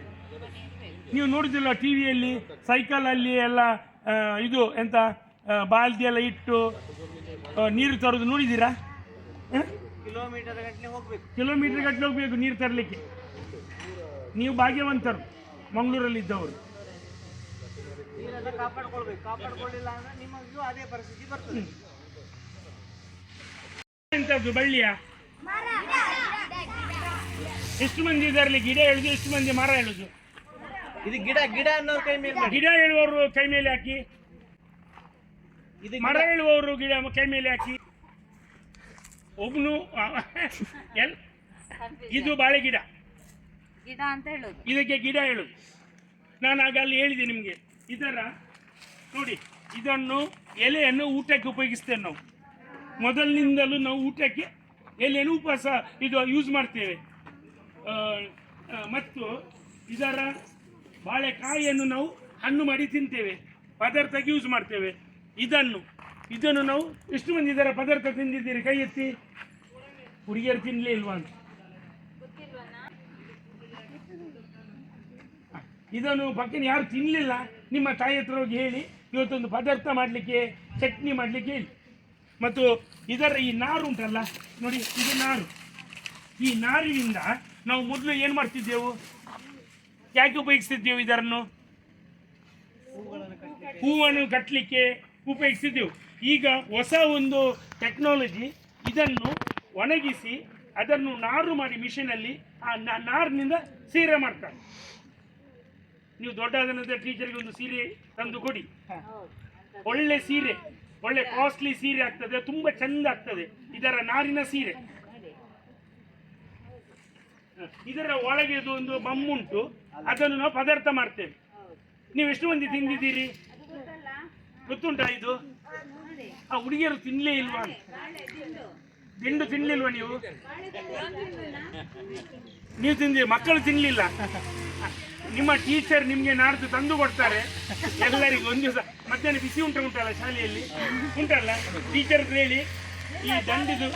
A: ನೀವು ನೋಡಿದಿಲ್ಲ ಟಿ ವಿಯಲ್ಲಿ ಸೈಕಲಲ್ಲಿ ಎಲ್ಲ ಇದು ಎಂತ ಬಾಲ್ದಿ ಎಲ್ಲ ಇಟ್ಟು ನೀರು ತರೋದು ನೋಡಿದ್ದೀರಾ?
D: ಕಿಲೋಮೀಟರ್ ಗಟ್ಟಲೆ ಹೋಗ್ಬೇಕು.
A: ಕಿಲೋಮೀಟರ್ ಗಟ್ಟಲೆ ಹೋಗ್ಬೇಕು ನೀರು ತರಲಿಕ್ಕೆ. ನೀವು ಭಾಗ್ಯವಂತರು, ಮಂಗಳೂರಲ್ಲಿದ್ದವರು.
D: ನೀರೆಲ್ಲ ಕಾಪಾಡ್ಕೊಳ್ಬೇಕು. ಕಾಪಾಡ್ಕೊಳ್ಳಿಲ್ಲ ಅಂದ್ರೆ ನಿಮಗೂ ಅದೇ ಪರಿಸ್ಥಿತಿ ಬರ್ತದೆ.
A: ಎಂತದ್ದು ಬಳ್ಳಿಯ ಎಷ್ಟು ಮಂದಿ ಇದರಲ್ಲಿ ಗಿಡ ಹೇಳುದು, ಎಷ್ಟು ಮಂದಿ ಮರ ಹೇಳುದು?
D: ಇದು ಗಿಡ ಗಿಡ ಅನ್ನೋರು ಕೈ ಮೇಲೆ ಮಾಡಿ.
A: ಗಿಡ ಹೇಳುವವರು ಕೈ ಮೇಲೆ ಹಾಕಿ,
D: ಇದು
A: ಮರ ಹೇಳುವವರು ಗಿಡ ಕೈ ಮೇಲೆ ಹಾಕಿ. ಒಬ್ನು ಇದು ಬಾಳೆ ಗಿಡ,
B: ಗಿಡ ಅಂತ ಹೇಳೋದು,
A: ಇದಕ್ಕೆ ಗಿಡ ಹೇಳುದು. ನಾನು ಆಗ ಅಲ್ಲಿ ಹೇಳಿದೆ ನಿಮಗೆ. ಇದರ ನೋಡಿ, ಇದನ್ನು ಎಲೆಯನ್ನು ಊಟಕ್ಕೆ ಉಪಯೋಗಿಸ್ತೇವೆ ನಾವು. ಮೊದಲಿನಿಂದಲೂ ನಾವು ಊಟಕ್ಕೆ ಎಲೆಯನ್ನು ಉಪವಾಸ ಇದು ಯೂಸ್ ಮಾಡ್ತೇವೆ. ಮತ್ತು ಇದರ ಬಾಳೆಕಾಯಿಯನ್ನು ನಾವು ಹಣ್ಣು ಮಾಡಿ ತಿಂತೇವೆ, ಪದಾರ್ಥಕ್ಕೆ ಯೂಸ್ ಮಾಡ್ತೇವೆ. ಇದನ್ನು ನಾವು ಎಷ್ಟು ಮಂದಿ ಇದರ ಪದಾರ್ಥ ತಿಂದಿದ್ದೀರಿ? ಕೈ ಎತ್ತಿ. ಹುಡುಗಿಯರು ತಿನ್ನಲೇ ಇಲ್ವಾ ಅಂತ. ಇದನ್ನು ಪಕ್ಕನ ಯಾರು ತಿನ್ನಲಿಲ್ಲ, ನಿಮ್ಮ ತಾಯಿ ಹತ್ರ ಹೋಗಿ ಹೇಳಿ ಇವತ್ತೊಂದು ಪದಾರ್ಥ ಮಾಡಲಿಕ್ಕೆ, ಚಟ್ನಿ ಮಾಡಲಿಕ್ಕೆ ಹೇಳಿ. ಮತ್ತು ಇದರ ಈ ನಾರು ಉಂಟಲ್ಲ ನೋಡಿ, ಇದು ನಾರು. ಈ ನಾರಿನಿಂದ ನಾವು ಮೊದಲು ಏನು ಮಾಡ್ತಿದ್ದೆವು, ಯಾಕೆ ಉಪಯೋಗಿಸ್ತಿದ್ದೆವು? ಇದನ್ನು ಹೂವನ್ನು ಕಟ್ಟಲಿಕ್ಕೆ ಉಪಯೋಗಿಸ್ತಿದ್ದೆವು. ಈಗ ಹೊಸ ಒಂದು ಟೆಕ್ನಾಲಜಿ, ಇದನ್ನು ಒಣಗಿಸಿ ಅದನ್ನು ನಾರು ಮಾಡಿ ಮಿಷಿನಲ್ಲಿ ಆ ನಾರಿನಿಂದ ಸೀರೆ ಮಾಡ್ತಾರೆ. ನೀವು ದೊಡ್ಡಾದ ನಂತರ ಟೀಚರ್ಗೆ ಒಂದು ಸೀರೆ ತಂದು ಕೊಡಿ, ಒಳ್ಳೆ ಸೀರೆ, ಒಳ್ಳೆ ಕಾಸ್ಟ್ಲಿ ಸೀರೆ ಆಗ್ತದೆ, ತುಂಬ ಚಂದ ಆಗ್ತದೆ ಇದರ ನಾರಿನ ಸೀರೆ. ಇದರ ಒಳಗೆ ಒಂದು ಬಮ್ಮುಂಟು, ಅದನ್ನು ನಾವು ಪದಾರ್ಥ ಮಾಡ್ತೇವೆ. ನೀವು ಎಷ್ಟು ಮಂದಿ ತಿಂದಿದ್ದೀರಿ ಗೊತ್ತುಂಟಾ? ಇದು ಆ ಹುಡುಗಿಯರು ತಿನ್ನಲೇ ಇಲ್ವಾ? ದಿಂಡು ತಿನ್ನಲಿಲ್ವಾ ನೀವು? ನೀವು ತಿಂದಿರಿ, ಮಕ್ಕಳು ತಿನ್ನಲಿಲ್ಲ. ನಿಮ್ಮ ಟೀಚರ್ ನಿಮಗೆ ನಾಡ್ದು ತಂದು ಕೊಡ್ತಾರೆ ಎಲ್ಲರಿಗೂ. ಒಂದು ದಿವಸ ಮಧ್ಯಾಹ್ನ ಬಿಸಿ ಉಂಟಲ್ಲ ಶಾಲೆಯಲ್ಲಿ, ಉಂಟಲ್ಲ, ಟೀಚರ್ ಹೇಳಿ ಈ ದಂಡಿದು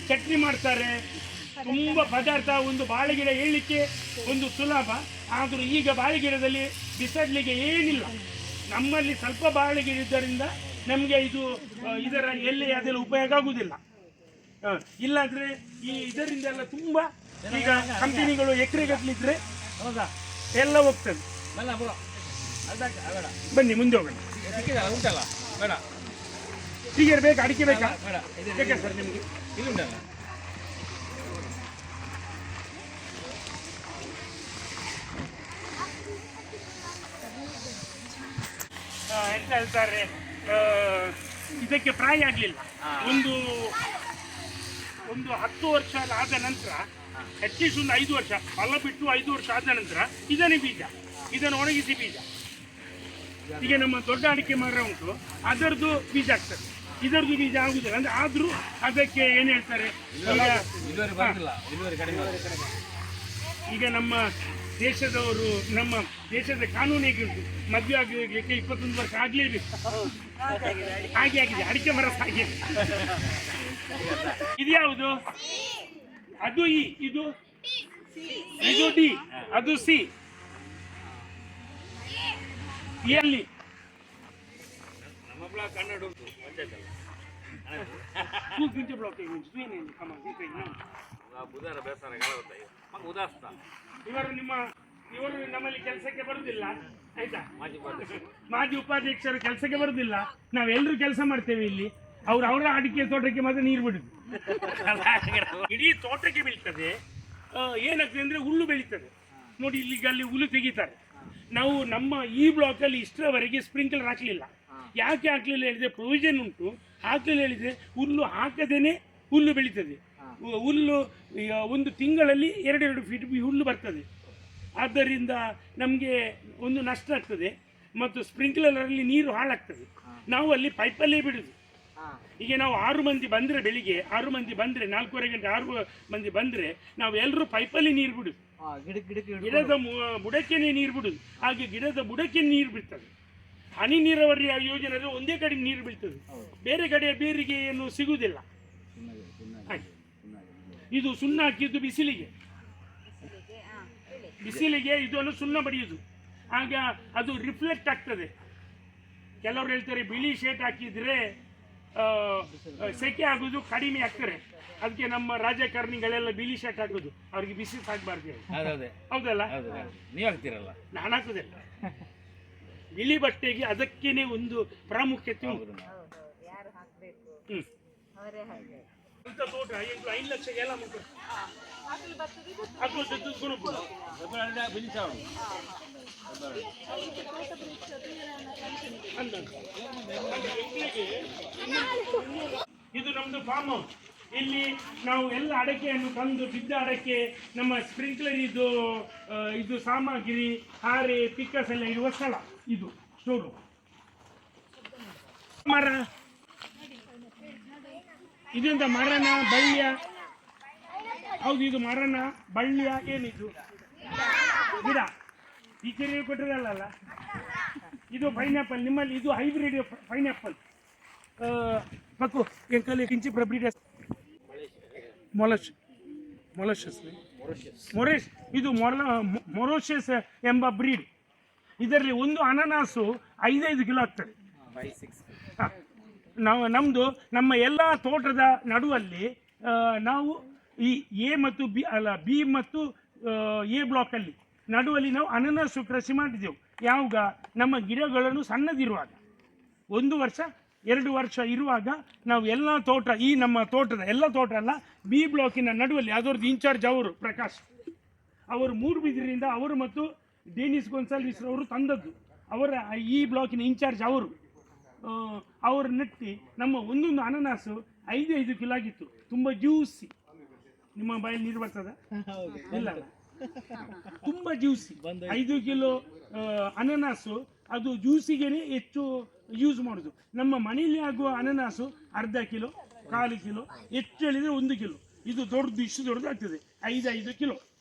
A: ಚಟ್ನಿ ಮಾಡ್ತಾರೆ. ತುಂಬ ಪದಾರ್ಥ. ಒಂದು ಬಾಳೆಗಿಡ ಹೇಳಲಿಕ್ಕೆ ಒಂದು ಸುಲಭ, ಆದರೂ ಈಗ ಬಾಳೆಗಿಡದಲ್ಲಿ ಬಿಸಾಡಲಿಕ್ಕೆ ಏನಿಲ್ಲ. ನಮ್ಮಲ್ಲಿ ಸ್ವಲ್ಪ ಬಾಳೆಗಿಡ ಇದ್ದರಿಂದ ನಮಗೆ ಇದರ ಎಲೆ ಅದೆಲ್ಲ ಉಪಯೋಗ ಆಗುವುದಿಲ್ಲ. ಇಲ್ಲಾಂದ್ರೆ ಇದರಿಂದೆಲ್ಲ ತುಂಬ ಈಗ ಕಂಪನಿಗಳು ಎಕರೆಗಟ್ಟಲಿದ್ರೆ ಹೌದಾ ಎಲ್ಲ ಹೋಗ್ತದೆ. ಬನ್ನಿ ಮುಂದೆ ಹೋಗೋಣ. ಹೀಗೆ ಬೇಕಾ? ಅಡಿಕೆ ಬೇಕಾ? ಬೇಕಾ ಸರ್ ನಿಮಗೆ? ಎಂತ ಹೇಳ್ತಾರೆ, ಇದಕ್ಕೆ ಪ್ರಾಯ ಆಗಲಿಲ್ಲ. ಒಂದು 10 ವರ್ಷ ಆದ ನಂತರ, ಅಟ್ಲೀಸ್ಟ್ ಒಂದು 5 ವರ್ಷ ಫಲ ಬಿಟ್ಟು 5 ವರ್ಷ ಆದ ನಂತರ ಇದನ್ನೇ ಬೀಜ, ಇದನ್ನು ಒಣಗಿಸಿ ಬೀಜ. ಈಗ ನಮ್ಮ ದೊಡ್ಡ ಅಡಿಕೆ ಮರ ಉಂಟು, ಅದರದ್ದು ಬೀಜ ಆಗ್ತದೆ, ಇದರದ್ದು ಬೀಜ ಆಗುದಿಲ್ಲ. ಅಂದ್ರೆ ಆದ್ರೂ ಅದಕ್ಕೆ ಏನು ಹೇಳ್ತಾರೆ, ಈಗ ನಮ್ಮ ದೇಶದವರು, ನಮ್ಮ ದೇಶದ ಕಾನೂನು ಹೇಗೆ ಉಂಟು, ಮದುವೆ ಆಗಲಿಕ್ಕೆ 21 ವರ್ಷ ಆಗಲೇಬೇಕು. ಹಾಗೆ ಆಗಿದೆ, ಅಡಿಕೆ ಮರ ಹಾಗೆ. ಇದು ಯಾವುದು? ಅದು ಇ, ಇದು ಡಿ, ಅದು ಸಿ. ಎಲ್ಲಿ ಇವರು ನಮ್ಮಲ್ಲಿ ಕೆಲಸಕ್ಕೆ ಬರುದಿಲ್ಲ, ಆಯ್ತಾ? ಮಾಜಿ ಉಪಾಧ್ಯಕ್ಷರು ಕೆಲಸಕ್ಕೆ ಬರುದಿಲ್ಲ. ನಾವೆಲ್ಲರೂ ಕೆಲಸ ಮಾಡ್ತೇವೆ ಇಲ್ಲಿ. ಅವರ ಅಡಿಕೆ ತೋಟಕ್ಕೆ ಮಾತ್ರ ನೀರು ಬಿಡುದು, ಇಡೀ ತೋಟಕ್ಕೆ ಬೀಳ್ತದೆ. ಏನಾಗ್ತದೆ ಅಂದ್ರೆ ಹುಲ್ಲು ಬೆಳೀತದೆ ನೋಡಿ. ಅಲ್ಲಿ ಹುಲ್ಲು ತೆಗಿತಾರೆ. ನಾವು ನಮ್ಮ ಈ ಬ್ಲಾಕಲ್ಲಿ ಇಷ್ಟರವರೆಗೆ ಸ್ಪ್ರಿಂಕ್ಲರ್ ಹಾಕಲಿಲ್ಲ. ಯಾಕೆ ಹಾಕಲಿಲ್ಲ ಹೇಳಿದ್ರೆ, ಪ್ರೊವಿಷನ್ ಉಂಟು, ಹಾಕಲಿಲ್ಲ ಹೇಳಿದ್ರೆ ಹುಲ್ಲು ಹಾಕದೇನೆ ಹುಲ್ಲು ಬೆಳೀತದೆ. ಹುಲ್ಲು ಒಂದು ತಿಂಗಳಲ್ಲಿ 2 ಫೀಟ್ ಹುಲ್ಲು ಬರ್ತದೆ. ಆದ್ದರಿಂದ ನಮಗೆ ಒಂದು ನಷ್ಟ ಆಗ್ತದೆ ಮತ್ತು ಸ್ಪ್ರಿಂಕ್ಲರಲ್ಲಿ ನೀರು ಹಾಳಾಗ್ತದೆ. ನಾವು ಅಲ್ಲಿ ಪೈಪಲ್ಲೇ ಬಿಡುದು. ಈಗ ನಾವು 6 ಮಂದಿ ಬಂದರೆ, ಬೆಳಿಗ್ಗೆ 6 ಮಂದಿ ಬಂದರೆ, 4:15 ಗಂಟೆ 6 ಮಂದಿ ಬಂದರೆ ನಾವು ಎಲ್ಲರೂ ಪೈಪಲ್ಲಿ ನೀರು ಬಿಡುದು. ಗಿಡದ ಬುಡಕ್ಕೆ ನೀರು ಬಿಡುದು. ಹಾಗೆ ಗಿಡದ ಬುಡಕ್ಕೆ ನೀರು ಬಿಡ್ತದೆ. ಹನಿ ನೀರಾವರಿ ಯೋಜನೆ ಒಂದೇ ಕಡೆ ನೀರು ಬೀಳ್ತದೆ, ಬೇರೆ ಕಡೆ ಬೇರಿಗೆ ಏನು ಸಿಗುವುದಿಲ್ಲ. ಇದು ಸುಣ್ಣ ಹಾಕಿದ್ದು ಬಿಸಿಲಿಗೆ ಇದನ್ನು ಸುಣ್ಣ ಬಡಿಯುವುದು. ಆಗ ಅದು ರಿಫ್ಲೆಕ್ಟ್ ಆಗ್ತದೆ. ಕೆಲವರು ಹೇಳ್ತಾರೆ ಬಿಳಿ ಶೇಟ್ ಹಾಕಿದ್ರೆ ಸೆಕೆ ಆಗೋದು ಕಡಿಮೆ ಆಗ್ತಾರೆ. ಅದಕ್ಕೆ ನಮ್ಮ ರಾಜಕಾರಣಿಗಳೆಲ್ಲ ಬಿಳಿ ಶರ್ಟ್ ಹಾಕೋದು, ಅವ್ರಿಗೆ ಬಿಸಿ ಸಾಕಬಾರ್ದು. ಹೌದಲ್ಲ?
E: ನೀವು ಹಾಕ್ತಿರಲ್ಲ,
A: ನಾನು ಹಾಕೋದಿಲ್ಲ. ಬಿಳಿ ಬಟ್ಟೆಗೆ ಅದಕ್ಕೇನೆ ಒಂದು ಪ್ರಾಮುಖ್ಯತೆ ಉಂಟು.
B: ಯಾರು ಹಾಕ್ಬೇಕು
A: ಹ್ಮ್.
B: ಅವರೇ ಹಾಗೆ.
A: ಅಂತ ತೋಟ 5 ಲಕ್ಷಕ್ಕೆ ಎಲ್ಲ ಮುಟ್ಟು ಇದು ನಮ್ದು ಫಾರ್ಮ್ ಹೌಸ್. ಇಲ್ಲಿ ನಾವು ಎಲ್ಲ ಅಡಕೆಯನ್ನು ತಂದು, ಬಿದ್ದ ಅಡಕೆ, ನಮ್ಮ ಸ್ಪ್ರಿಂಕ್ಲರ್ ಇದು ಸಾಮಗ್ರಿ, ಹಾರೆ, ಪಿಕ್ಕಸ್ ಎಲ್ಲ ಇರುವ ಸ್ಥಳ. ಇದು ಸ್ಟೋರು. ಮರ ಇದೆಂತ ಮರನ ಬಳ್ಳಿಯ? ಹೌದು, ಇದು ಮರನ ಬಳ್ಳಿಯ? ಏನಿದು ಗಿಡ? ಈ ಕೆರೆ ಕೊಟ್ಟಿರಲ್ಲ. ಇದು ಪೈನಾಪಲ್. ನಿಮ್ಮಲ್ಲಿ ಇದು ಹೈಬ್ರಿಡ್ ಪೈನಾಪಲ್. ಪಕ್ಕು ಎಂಕಲ್ಲಿ ಕಿಂಚಿ ಬ್ರೀಡ್ ಮೊರೇಶ್. ಇದು ಮೊರೋಷಿಯಸ್ ಎಂಬ ಬ್ರೀಡ್. ಇದರಲ್ಲಿ ಒಂದು ಅನಾನಸು 5 ಕಿಲೋ ಆಗ್ತದೆ. ನಮ್ಮ ಎಲ್ಲ ತೋಟದ ನಡುವಲ್ಲಿ ನಾವು ಈ ಎ ಮತ್ತು ಬಿ ಮತ್ತು ಎ ಬ್ಲಾಕಲ್ಲಿ ನಡುವಲ್ಲಿ ನಾವು ಅನಾನಸು ಕೃಷಿ ಮಾಡಿದೆವು. ಯಾವಾಗ ನಮ್ಮ ಗಿಡಗಳನ್ನು ಸಣ್ಣದಿರುವಾಗ, 1 ವರ್ಷ 2 ವರ್ಷ ಇರುವಾಗ ನಾವು ಎಲ್ಲ ತೋಟ, ಈ ನಮ್ಮ ತೋಟದ ಎಲ್ಲ ತೋಟ ಅಲ್ಲ, ಬಿ ಬ್ಲಾಕಿನ ನಡುವಲ್ಲಿ ಅದರದ್ದು ಇನ್ಚಾರ್ಜ್ ಅವರು ಪ್ರಕಾಶ್ ಅವರು ಮೂಡುಬಿದಿರೆಯಿಂದ ಅವರು ಮತ್ತು ಡೇನಿಸ್ ಗೋನ್ಸಾಲ್ವಿಸ್ ಅವರು ತಂದದ್ದು. ಅವರ ಈ ಬ್ಲಾಕಿನ ಇನ್ಚಾರ್ಜ್ ಅವರು ನೆಟ್ಟಿ ನಮ್ಮ ಒಂದೊಂದು ಅನಾನಸು 5 ಕಿಲೋ ಆಗಿತ್ತು. ತುಂಬ ಜ್ಯೂಸಿ. ನಿಮ್ಮ ಬಾಯಲ್ಲಿ ನೀರು ಬರ್ತದ? ಇಲ್ಲ, ತುಂಬ ಜ್ಯೂಸಿ. 5 ಕಿಲೋ ಅನಾನಸು ಅದು ಜ್ಯೂಸಿಗೆ ಹೆಚ್ಚು ಯೂಸ್ ಮಾಡೋದು. ನಮ್ಮ ಮನೆಯಲ್ಲಿ ಆಗುವ ಅನಾನಸು ಅರ್ಧ ಕಿಲೋ, 1/4 ಕಿಲೋ, ಹೆಚ್ಚು ಹೇಳಿದರೆ 1 ಕಿಲೋ. ಇದು ದೊಡ್ಡದು, ಇಷ್ಟು ದೊಡ್ಡದು ಆಗ್ತದೆ. 5 ಕಿಲೋ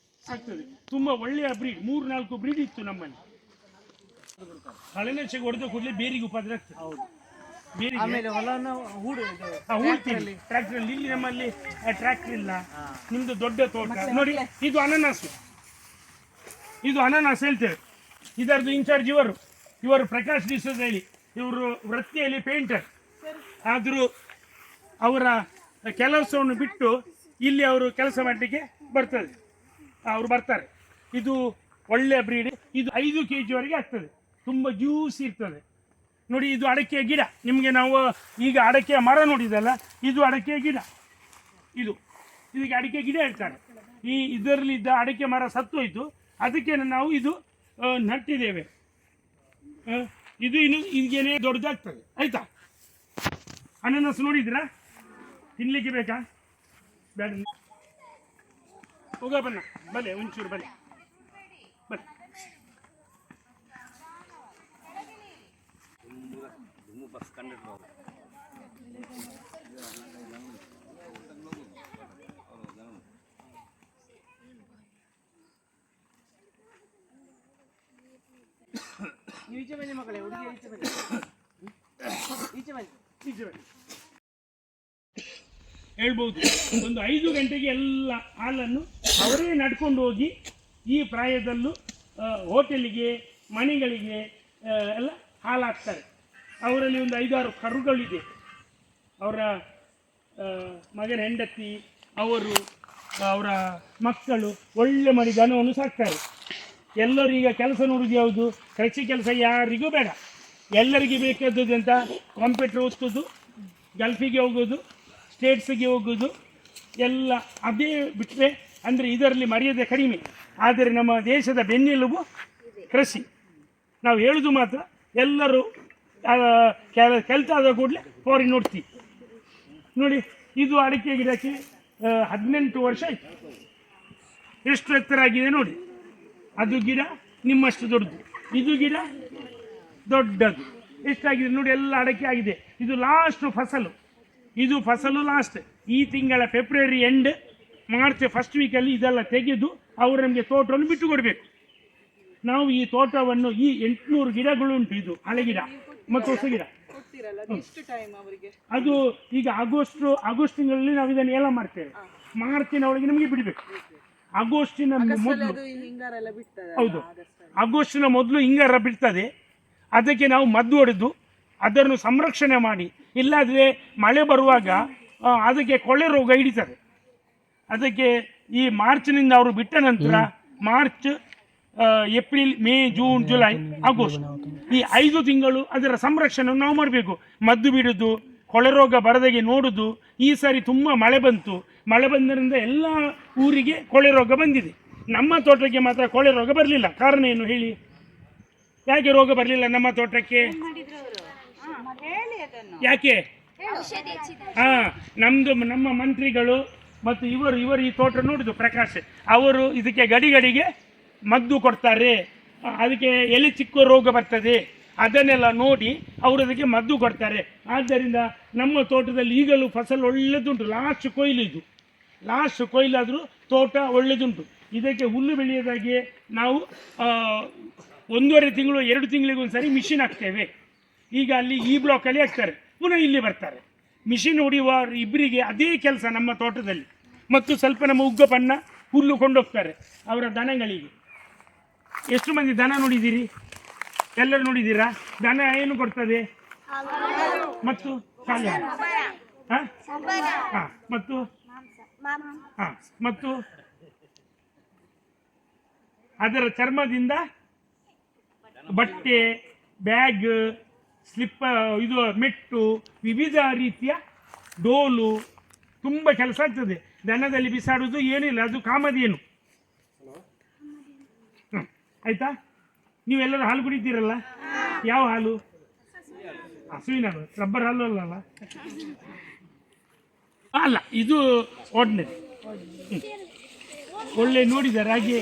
A: ಆಗ್ತದೆ. ತುಂಬ ಒಳ್ಳೆಯ ಬ್ರೀಡ್. 3-4 ಬ್ರೀಡ್ ಇತ್ತು ನಮ್ಮಲ್ಲಿ. ಕಳೆನಾಶಕ ಹೊಡೆದ ಕೂಡಲೇ ಬೇರಿಗೆ ಉಪದ್ರ ಆಗ್ತದೆ. ಹೂಡ್ತೀವಿ ಟ್ರ್ಯಾಕ್ಟರ್. ಇಲ್ಲಿ ನಮ್ಮಲ್ಲಿ ಟ್ರ್ಯಾಕ್ಟರ್ ಇಲ್ಲ. ನಿಮ್ದು ದೊಡ್ಡ ತೋಟ ನೋಡಿ. ಇದು ಅನಾನಸು. ಇದು ಅನಾನಸ್ ಹೇಳ್ತೇವೆ. ಇದರದ್ದು ಇನ್ಚಾರ್ಜ್ ಇವರು ಪ್ರಕಾಶ್ ಡಿಸೋಜ ಹೇಳಿ. ಇವರು ವೃತ್ತಿಯಲ್ಲಿ ಪೇಂಟರ್. ಆದರೂ ಅವರ ಕೆಲಸವನ್ನು ಬಿಟ್ಟು ಇಲ್ಲಿ ಅವರು ಕೆಲಸ ಮಾಡಲಿಕ್ಕೆ ಬರ್ತಾರೆ. ಇದು ಒಳ್ಳೆಯ ಬ್ರೀಡ್. ಇದು 5 kg ವರೆಗೆ ಆಗ್ತದೆ. ತುಂಬ ಜ್ಯೂಸ್ ಇರ್ತದೆ ನೋಡಿ. ಇದು ಅಡಕೆಯ ಗಿಡ. ನಿಮಗೆ ನಾವು ಈಗ ಅಡಕೆಯ ಮರ ನೋಡಿದಲ್ಲ, ಇದು ಅಡಕೆಯ ಗಿಡ. ಇದಕ್ಕೆ ಅಡಿಕೆ ಗಿಡ ಹೇಳ್ತಾರೆ. ಇದರಲ್ಲಿದ್ದ ಅಡಿಕೆ ಮರ ಸತ್ತೋಯ್ತು. ಅದಕ್ಕೆ ನಾವು ಇದು ನಟ್ಟಿದ್ದೇವೆ. ಇದು ಇನ್ನು ಈಗೇನೆ ದೊಡ್ಡದಾಗ್ತದೆ. ಆಯ್ತಾ? ಅನಾನಸ್ ನೋಡಿದ್ರಾ? ತಿನ್ಲಿಕ್ಕೆ ಬೇಕಾ? ಬೇಡ. ಹೋಗ ಬನ್ನ ಬಲೆ ಒಂಚೂರು ಬಲೆ ಬಲೆ.
D: ಈಚೆ ಬನ್ನಿ ಮಕ್ಕಳೇ, ಹುಡುಗಿ ಈಚೆ ಬನ್ನಿ.
A: ಹೇಳ್ಬೋದು. ಒಂದು 5 ಗಂಟೆಗೆ ಎಲ್ಲ ಹಾಲನ್ನು ಅವರೇ ನಡ್ಕೊಂಡು ಹೋಗಿ ಈ ಪ್ರಾಯದಲ್ಲೂ ಹೋಟೆಲಿಗೆ, ಮನೆಗಳಿಗೆ ಎಲ್ಲ ಹಾಲು ಹಾಕ್ತಾರೆ. ಅವರಲ್ಲಿ ಒಂದು 5-6 ಕರುಗಳಿದೆ. ಅವರ ಮಗನ ಹೆಂಡತಿ, ಅವರ ಮಕ್ಕಳು ಒಳ್ಳೆ ಮಾಡಿ ದನವನ್ನು ಸಾಕ್ತಾರೆ. ಎಲ್ಲರೂ ಈಗ ಕೆಲಸ ನೋಡೋದು ಯಾವುದು? ಕೃಷಿ ಕೆಲಸ ಯಾರಿಗೂ ಬೇಡ. ಎಲ್ಲರಿಗೆ ಬೇಕಾದದ್ದು ಅಂತ ಕಂಪ್ಯೂಟರ್ ಓದಿಸೋದು, ಗಲ್ಫಿಗೆ ಹೋಗೋದು, ಸ್ಟೇಟ್ಸಿಗೆ ಹೋಗೋದು ಎಲ್ಲ ಅದೇ ಬಿಟ್ಟರೆ. ಅಂದರೆ ಇದರಲ್ಲಿ ಮರ್ಯಾದೆ ಕಡಿಮೆ. ಆದರೆ ನಮ್ಮ ದೇಶದ ಬೆನ್ನೆಲುಬು ಕೃಷಿ. ನಾವು ಹೇಳೋದು ಮಾತ್ರ. ಎಲ್ಲರೂ ಕೆಲಸ ಆದ ಕೂಡಲೇ ಫಾರಿನ್ ನೋಡ್ತೀವಿ ನೋಡಿ. ಇದು ಅಡಿಕೆ ಗಿಡಕ್ಕೆ 18 ವರ್ಷ ಆಯಿತು. ಎಷ್ಟು ಎತ್ತರ ಆಗಿದೆ ನೋಡಿ. ಅದು ಗಿಡ ನಿಮ್ಮಷ್ಟು ದೊಡ್ಡದು, ಇದು ಗಿಡ ದೊಡ್ಡದು. ಎಷ್ಟಾಗಿದೆ ನೋಡಿ. ಎಲ್ಲ ಅಡಕೆ ಆಗಿದೆ. ಇದು ಲಾಸ್ಟ್ ಫಸಲು. ಇದು ಫಸಲು ಲಾಸ್ಟ್. ಈ ತಿಂಗಳ ಫೆಬ್ರವರಿ ಎಂಡ್, ಮಾರ್ಚ್ ಫಸ್ಟ್ ವೀಕಲ್ಲಿ ಇದೆಲ್ಲ ತೆಗೆದು ಅವರು ನಮಗೆ ತೋಟವನ್ನು ಬಿಟ್ಟು ಕೊಡಬೇಕು. ನಾವು ಈ ತೋಟವನ್ನು, ಈ 800 ಗಿಡಗಳುಂಟು. ಇದು ಹಳೆ ಗಿಡ ಮತ್ತು ಹೊಸ ಗಿಡ. ಅದು ಈಗ ಆಗಸ್ಟ್ ತಿಂಗಳಲ್ಲಿ ನಾವು ಇದನ್ನು ಎಲ್ಲ ಮಾಡ್ತೇವೆ. ಮಾರ್ಚಿನ ಒಳಗೆ ನಮಗೆ ಬಿಡಬೇಕು. ಆಗಸ್ಟಿನ ಮೊದಲು, ಹೌದು, ಆಗಸ್ಟಿನ ಮೊದಲು ಹಿಂಗಾರ ಬಿಡ್ತದೆ. ಅದಕ್ಕೆ ನಾವು ಮದ್ದು ಹೊಡೆದು ಅದನ್ನು ಸಂರಕ್ಷಣೆ ಮಾಡಿ. ಇಲ್ಲಾದರೆ ಮಳೆ ಬರುವಾಗ ಅದಕ್ಕೆ ಕೊಳೆ ರೋಗ ಹಿಡಿತದೆ. ಅದಕ್ಕೆ ಈ ಮಾರ್ಚ್ನಿಂದ ಅವರು ಬಿಟ್ಟ ನಂತರ March, April, May, June, July, August ಈ 5 ತಿಂಗಳು ಅದರ ಸಂರಕ್ಷಣೆ ನಾವು ಮಾಡಬೇಕು. ಮದ್ದು ಬಿಡೋದು, ಕೊಳೆ ರೋಗ ಬರದಾಗೆ ನೋಡೋದು. ಈ ಸಾರಿ ತುಂಬ ಮಳೆ ಬಂತು. ಮಳೆ ಬಂದರಿಂದ ಎಲ್ಲ ಊರಿಗೆ ಕೊಳೆ ರೋಗ ಬಂದಿದೆ. ನಮ್ಮ ತೋಟಕ್ಕೆ ಮಾತ್ರ ಕೊಳೆ ರೋಗ ಬರಲಿಲ್ಲ. ಕಾರಣ ಏನು ಹೇಳಿ? ಯಾಕೆ ರೋಗ ಬರಲಿಲ್ಲ ನಮ್ಮ ತೋಟಕ್ಕೆ? ಯಾಕೆ? ನಮ್ಮ ಮಂತ್ರಿಗಳು ಮತ್ತು ಇವರು ಈ ತೋಟ ನೋಡಿದ್ರು, ಪ್ರಕಾಶ್ ಅವರು ಇದಕ್ಕೆ ಗಡಿಗೆ ಮದ್ದು ಕೊಡ್ತಾರೆ. ಅದಕ್ಕೆ ಎಲೆ ಚಿಕ್ಕ ರೋಗ ಬರ್ತದೆ, ಅದನ್ನೆಲ್ಲ ನೋಡಿ ಅವರು ಅದಕ್ಕೆ ಮದ್ದು ಕೊಡ್ತಾರೆ. ಆದ್ದರಿಂದ ನಮ್ಮ ತೋಟದಲ್ಲಿ ಈಗಲೂ ಫಸಲು ಒಳ್ಳೆದುಂಟು. ಲಾಸ್ಟ್ ಕೊಯ್ಲಾದರೂ ತೋಟ ಒಳ್ಳೆದುಂಟು. ಇದಕ್ಕೆ ಹುಲ್ಲು ಬೆಳೆಯೋದಾಗಿ ನಾವು 1.5 ತಿಂಗಳು 2 ತಿಂಗಳಿಗೆ ಒಂದು ಸರಿ ಮಿಷಿನ್ ಹಾಕ್ತೇವೆ. ಈಗ ಅಲ್ಲಿ ಈ ಬ್ಲಾಕಲ್ಲಿ ಹಾಕ್ತಾರೆ, ಪುನಃ ಇಲ್ಲಿ ಬರ್ತಾರೆ. ಮಿಷಿನ್ ಹೊಡೆಯುವ ಇಬ್ಬರಿಗೆ ಅದೇ ಕೆಲಸ ನಮ್ಮ ತೋಟದಲ್ಲಿ. ಮತ್ತು ಸ್ವಲ್ಪ ನಮ್ಮ ಉಗ್ಗಪ್ಪನ್ನ ಹುಲ್ಲು ಕೊಂಡೋಗ್ತಾರೆ ಅವರ ದನಗಳಿಗೆ. ಎಷ್ಟು ಮಂದಿ ದನ ನೋಡಿದ್ದೀರಿ? ಎಲ್ಲರೂ ನೋಡಿದ್ದೀರಾ? ದನ ಏನು ಕೊಡ್ತದೆ? ಮತ್ತು ಮತ್ತು ಅದರ ಚರ್ಮದಿಂದ ಬಟ್ಟೆ, ಬ್ಯಾಗ್, ಇದು ಮೆಟ್ಟು, ವಿವಿಧ ರೀತಿಯ ಡೋಲು, ತುಂಬ ಕೆಲಸ ಆಗ್ತದೆ. ದನದಲ್ಲಿ ಬಿಸಾಡುವುದು ಏನಿಲ್ಲ, ಅದು ಕಾಮಧೇನು. ಆಯ್ತಾ? ನೀವೆಲ್ಲರೂ ಹಾಲು ಕುಡಿತೀರಲ್ಲ? ಯಾವ ಹಾಲು? ಹಸುವಿನ ಹಾಲು, ರಬ್ಬರ್ ಹಾಲು ಅಲ್ಲ, ಇದು ಆರ್ಡಿನರಿ. ಒಳ್ಳೆ ನೋಡಿದ್ದಾರೆ ಹಾಗೆ.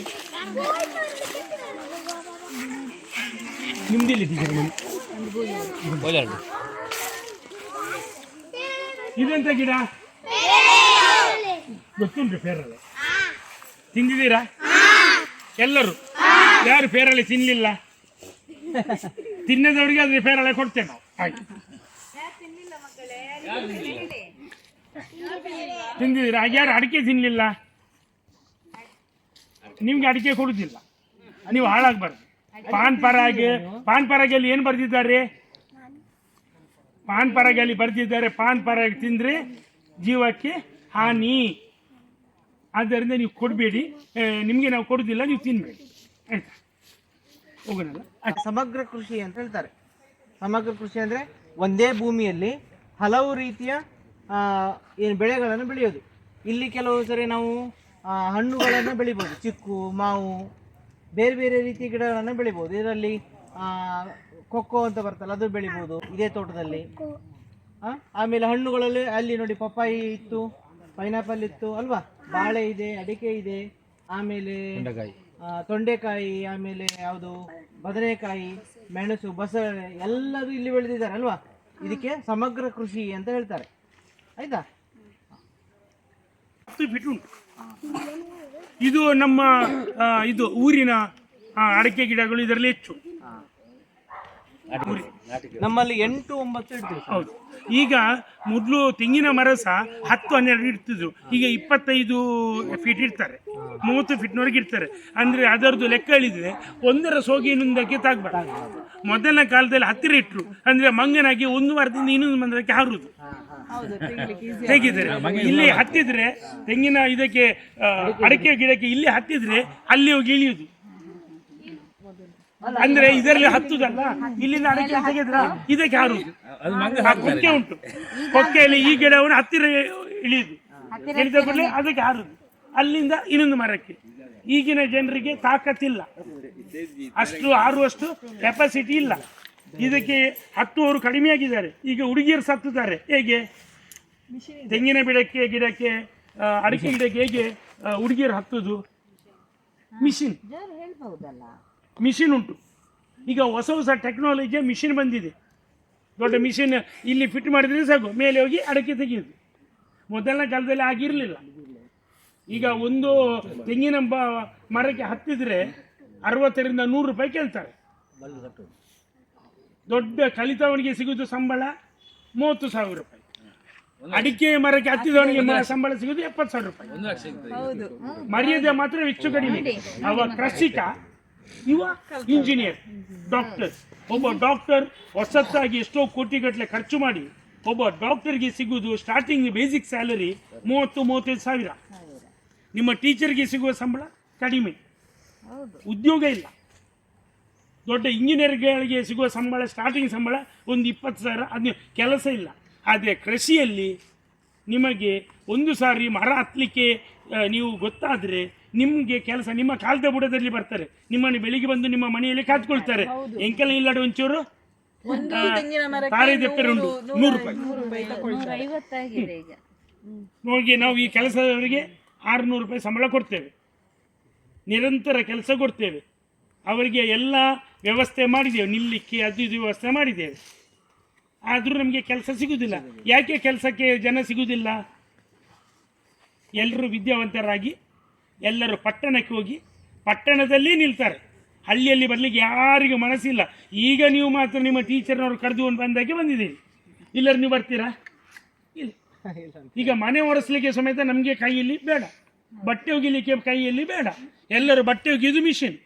A: ನಿಮ್ದಿಲ್ಲಿದ್ದೀರಿ? ಇದೆಂತ ಗಿಡ ಗೊತ್ತುಂಟು? ಪೇರಲೆ ತಿಂದಿದ್ದೀರಾ ಎಲ್ಲರೂ? ಯಾರು ಪೇರಲೆ ತಿನ್ನಲಿಲ್ಲ? ತಿನ್ನದವರಿಗೆ ಅದ್ರ ಪೇರಲೆ ಕೊಡ್ತೇವೆ ನಾವು. ಹಾಗೆ ತಿಂದಿದ್ದೀರಾ? ಯಾರು ಅಡಿಕೆ ತಿನ್ನಲಿಲ್ಲ? ನಿಮ್ಗೆ ಅಡಿಕೆ ಕೊಡುದಿಲ್ಲ, ನೀವು ಹಾಳಾಗಬಾರ್ದು. ಪಾನ್ ಪರಾಗಲ್ಲಿ ಏನು ಬರೆದಿದ್ದಾರೆ? ಪಾನ್ ಪರಾಗಲ್ಲಿ ಬರೆದಿದ್ದಾರೆ, ಪಾನ್ ಪರಾಗ ತಿಂದರೆ ಜೀವಕ್ಕೆ ಹಾನಿ. ಆದ್ದರಿಂದ ನೀವು ಕೊಡಬೇಡಿ, ನಿಮಗೆ ನಾವು ಕೊಡುದಿಲ್ಲ, ನೀವು ತಿನ್ಬೇಡಿ. ಆಯ್ತಾ? ಹೋಗೋಣಲ್ಲ.
D: ಸಮಗ್ರ ಕೃಷಿ ಅಂತ ಹೇಳ್ತಾರೆ. ಸಮಗ್ರ ಕೃಷಿ ಅಂದರೆ ಒಂದೇ ಭೂಮಿಯಲ್ಲಿ ಹಲವು ರೀತಿಯ ಏನು ಬೆಳೆಗಳನ್ನು ಬೆಳೆಯೋದು. ಇಲ್ಲಿ ಕೆಲವು ಸರಿ ನಾವು ಹಣ್ಣುಗಳನ್ನು ಬೆಳಿಬೋದು, ಚಿಕ್ಕು, ಮಾವು, ಬೇರೆ ಬೇರೆ ರೀತಿಯ ಗಿಡಗಳನ್ನು ಬೆಳಿಬೋದು. ಇದರಲ್ಲಿ ಕೊಕ್ಕೋ ಅಂತ ಬರ್ತಲ್ಲ, ಅದು ಬೆಳಿಬೋದು ಇದೇ ತೋಟದಲ್ಲಿ. ಆಮೇಲೆ ಹಣ್ಣುಗಳಲ್ಲಿ ಅಲ್ಲಿ ನೋಡಿ ಪಪ್ಪಾಯಿ ಇತ್ತು, ಪೈನಾಪಲ್ ಇತ್ತು ಅಲ್ವಾ, ಬಾಳೆ ಇದೆ, ಅಡಿಕೆ ಇದೆ, ಆಮೇಲೆ ತೊಂಡೆಕಾಯಿ, ಆಮೇಲೆ ಯಾವುದು ಬದನೆಕಾಯಿ, ಮೆಣಸು, ಬಸಳೆ ಎಲ್ಲದೂ ಇಲ್ಲಿ ಬೆಳೆದಿದ್ದಾರೆ ಅಲ್ವಾ. ಇದಕ್ಕೆ ಸಮಗ್ರ ಕೃಷಿ ಅಂತ ಹೇಳ್ತಾರೆ. ಆಯ್ತಾ?
A: ಇದು ನಮ್ಮ ಇದು ಊರಿನ ಅಡಿಕೆ ಗಿಡಗಳು ಇದರಲ್ಲಿ ಹೆಚ್ಚು.
D: ನಮ್ಮಲ್ಲಿ 8-9 ಇಡ್ತೀವಿ.
A: ಹೌದು. ಈಗ ಮೊದಲು ತೆಂಗಿನ ಮರ ಸಹ 10-12 ಇಡ್ತಿದ್ರು. ಈಗ 25 ಫೀಟ್ ಇಡ್ತಾರೆ, 30 ಫೀಟ್ನವರೆಗೆ ಇಡ್ತಾರೆ. ಅಂದರೆ ಅದರದ್ದು ಲೆಕ್ಕ ಹೇಳಿದ್ರೆ ಒಂದರ ಸೋಗಿನಿಂದಕ್ಕೆ ತಾಗಬಾರ್ದು. ಮೊದಲನ ಕಾಲದಲ್ಲಿ ಹತ್ತಿರ ಇಟ್ಟರು ಅಂದರೆ ಮಂಗನಾಗಿ ಒಂದು ವಾರದಿಂದ ಇನ್ನೊಂದು ಮಂದಿರಕ್ಕೆ ಹಾರುವುದು. ಹೇಗಿದ್ದಾರೆ ಇಲ್ಲಿ ಹತ್ತಿದ್ರೆ ತೆಂಗಿನ ಇದಕ್ಕೆ ಅಡಿಕೆ ಗಿಡಕ್ಕೆ ಇಲ್ಲಿ ಹತ್ತಿದ್ರೆ ಅಲ್ಲಿ ಹೋಗಿ ಇಳಿಯುವುದು. ಅಂದ್ರೆ ಇದರಲ್ಲಿ ಹತ್ತುದಲ್ಲ, ಇಲ್ಲಿಂದ ಅಡಿಕೆ ತೆಗೆದ್ರ ಇದಕ್ಕೆ ಹಾರುವುದು. ಕೊಕ್ಕೆ ಉಂಟು, ಕೊಕ್ಕೆಯಲ್ಲಿ ಈ ಗಿಡವನ್ನು ಹತ್ತಿರ ಇಳಿಯುದು, ಇಳಿದ ಕೂಡಲೇ ಅದಕ್ಕೆ ಹಾರುದು, ಅಲ್ಲಿಂದ ಇನ್ನೊಂದು ಮರಕ್ಕೆ. ಈಗಿನ ಜನರಿಗೆ ತಾಕತ್ತಿಲ್ಲ, ಅಷ್ಟು ಹಾರುವಷ್ಟು ಕೆಪಾಸಿಟಿ ಇಲ್ಲ. ಇದಕ್ಕೆ ಹತ್ತುವವರು ಕಡಿಮೆ ಆಗಿದ್ದಾರೆ. ಈಗ ಹುಡುಗಿಯರು ಸತ್ತುತ್ತಾರೆ. ಹೇಗೆ? ತೆಂಗಿನ ಗಿಡಕ್ಕೆ ಅಡಿಕೆ ಗಿಡಕ್ಕೆ ಹೇಗೆ ಹುಡುಗಿಯರು ಹತ್ತುದು? ಮಿಷಿನ್ ಉಂಟು. ಈಗ ಹೊಸ ಟೆಕ್ನಾಲಜಿಯ ಮಿಷಿನ್ ಬಂದಿದೆ. ದೊಡ್ಡ ಮಿಷಿನ್ ಇಲ್ಲಿ ಫಿಟ್ ಮಾಡಿದ್ರೆ ಸಾಕು, ಮೇಲೆ ಹೋಗಿ ಅಡಿಕೆ ತೆಗೆಯುದು. ಮೊದಲನೇ ಕಾಲದಲ್ಲಿ ಆಗಿರಲಿಲ್ಲ. ಈಗ ಒಂದು ತೆಂಗಿನ ಮರಕ್ಕೆ ಹತ್ತಿದ್ರೆ 60ರಿಂದ 100 ರೂಪಾಯಿ ಕೇಳ್ತಾರೆ. ದೊಡ್ಡ ಕಲಿತವನಿಗೆ ಸಿಗುವುದು ಸಂಬಳ 30,000 ರೂಪಾಯಿ. ಅಡಿಕೆ ಮರಕ್ಕೆ ಹತ್ತಿದವನಿಗೆ ಸಂಬಳ ಸಿಗುವುದು 70,000 ರೂಪಾಯಿ. ಮರ್ಯಾದೆ ಮಾತ್ರ ಹೆಚ್ಚು ಕಡಿಮೆ. ಅವ ಕೃಷಿಕ, ಇವ ಇಂಜಿನಿಯರ್, ಡಾಕ್ಟರ್. ಒಬ್ಬ ಡಾಕ್ಟರ್ ಹೊಸತ್ತಾಗಿ ಎಷ್ಟೋ ಕೋಟಿಗಟ್ಟಲೆ ಖರ್ಚು ಮಾಡಿ ಒಬ್ಬ ಡಾಕ್ಟರ್ಗೆ ಸಿಗುವುದು ಸ್ಟಾರ್ಟಿಂಗ್ ಬೇಸಿಕ್ ಸ್ಯಾಲರಿ 30-35 ಸಾವಿರ. ನಿಮ್ಮ ಟೀಚರ್ಗೆ ಸಿಗುವ ಸಂಬಳ ಕಡಿಮೆ, ಉದ್ಯೋಗ ಇಲ್ಲ. ದೊಡ್ಡ ಇಂಜಿನಿಯರ್ಗಳಿಗೆ ಸಿಗುವ ಸಂಬಳ ಸ್ಟಾರ್ಟಿಂಗ್ ಸಂಬಳ ಒಂದು 20 ಸಾವಿರ, ಅದು ಕೆಲಸ ಇಲ್ಲ. ಆದರೆ ಕೃಷಿಯಲ್ಲಿ ನಿಮಗೆ ಒಂದು ಸಾರಿ ಮರ ಹತ್ತಲಿಕ್ಕೆ ನೀವು ಗೊತ್ತಾದರೆ ನಿಮಗೆ ಕೆಲಸ ನಿಮ್ಮ ಕಾಲದ ಬುಡದಲ್ಲಿ ಬರ್ತಾರೆ. ನಿಮ್ಮನ್ನು ಬೆಳಿಗ್ಗೆ ಬಂದು ನಿಮ್ಮ ಮನೆಯಲ್ಲಿ ಕಾತ್ಕೊಳ್ತಾರೆ. ಎಂಕೆಲ್ಲ ಇಲ್ಲಡ ಒಂಚೂರು ತಾರೆದೆಪ್ಪರೆ ಉಂಟು 100 ರೂಪಾಯಿ ನೋಡಿ. ನಾವು ಈ ಕೆಲಸದವರಿಗೆ 600 ರೂಪಾಯಿ ಸಂಬಳ ಕೊಡ್ತೇವೆ, ನಿರಂತರ ಕೆಲಸ ಕೊಡ್ತೇವೆ. ಅವರಿಗೆ ಎಲ್ಲ ವ್ಯವಸ್ಥೆ ಮಾಡಿದ್ದೇವೆ, ನಿಲ್ಲಿಕ್ಕೆ ಅದು ಇದು ವ್ಯವಸ್ಥೆ ಮಾಡಿದ್ದೇವೆ. ಆದರೂ ನಮಗೆ ಕೆಲಸ ಸಿಗುವುದಿಲ್ಲ. ಯಾಕೆ ಕೆಲಸಕ್ಕೆ ಜನ ಸಿಗುವುದಿಲ್ಲ? ಎಲ್ಲರೂ ವಿದ್ಯಾವಂತರಾಗಿ ಎಲ್ಲರೂ ಪಟ್ಟಣಕ್ಕೆ ಹೋಗಿ ಪಟ್ಟಣದಲ್ಲಿ ನಿಲ್ತಾರೆ. ಹಳ್ಳಿಯಲ್ಲಿ ಬರಲಿಕ್ಕೆ ಯಾರಿಗೂ ಮನಸ್ಸಿಲ್ಲ. ಈಗ ನೀವು ಮಾತ್ರ ನಿಮ್ಮ ಟೀಚರ್ನವರು ಕರೆದುಕೊಂಡು ಬಂದಾಗೆ ಬಂದಿದ್ದೀರಿ, ಇಲ್ಲರೂ ನೀವು ಬರ್ತೀರಾ? ಇಲ್ಲ. ಈಗ ಮನೆ ಒರೆಸ್ಲಿಕ್ಕೆ ಸಮೇತ ನಮಗೆ ಕೈಯಲ್ಲಿ ಬೇಡ, ಬಟ್ಟೆ ಒಗಿಲಿಕ್ಕೆ ಕೈಯಲ್ಲಿ ಬೇಡ. ಎಲ್ಲರೂ ಬಟ್ಟೆ ಒಗೆಯೋದು ಮಿಷಿನ್.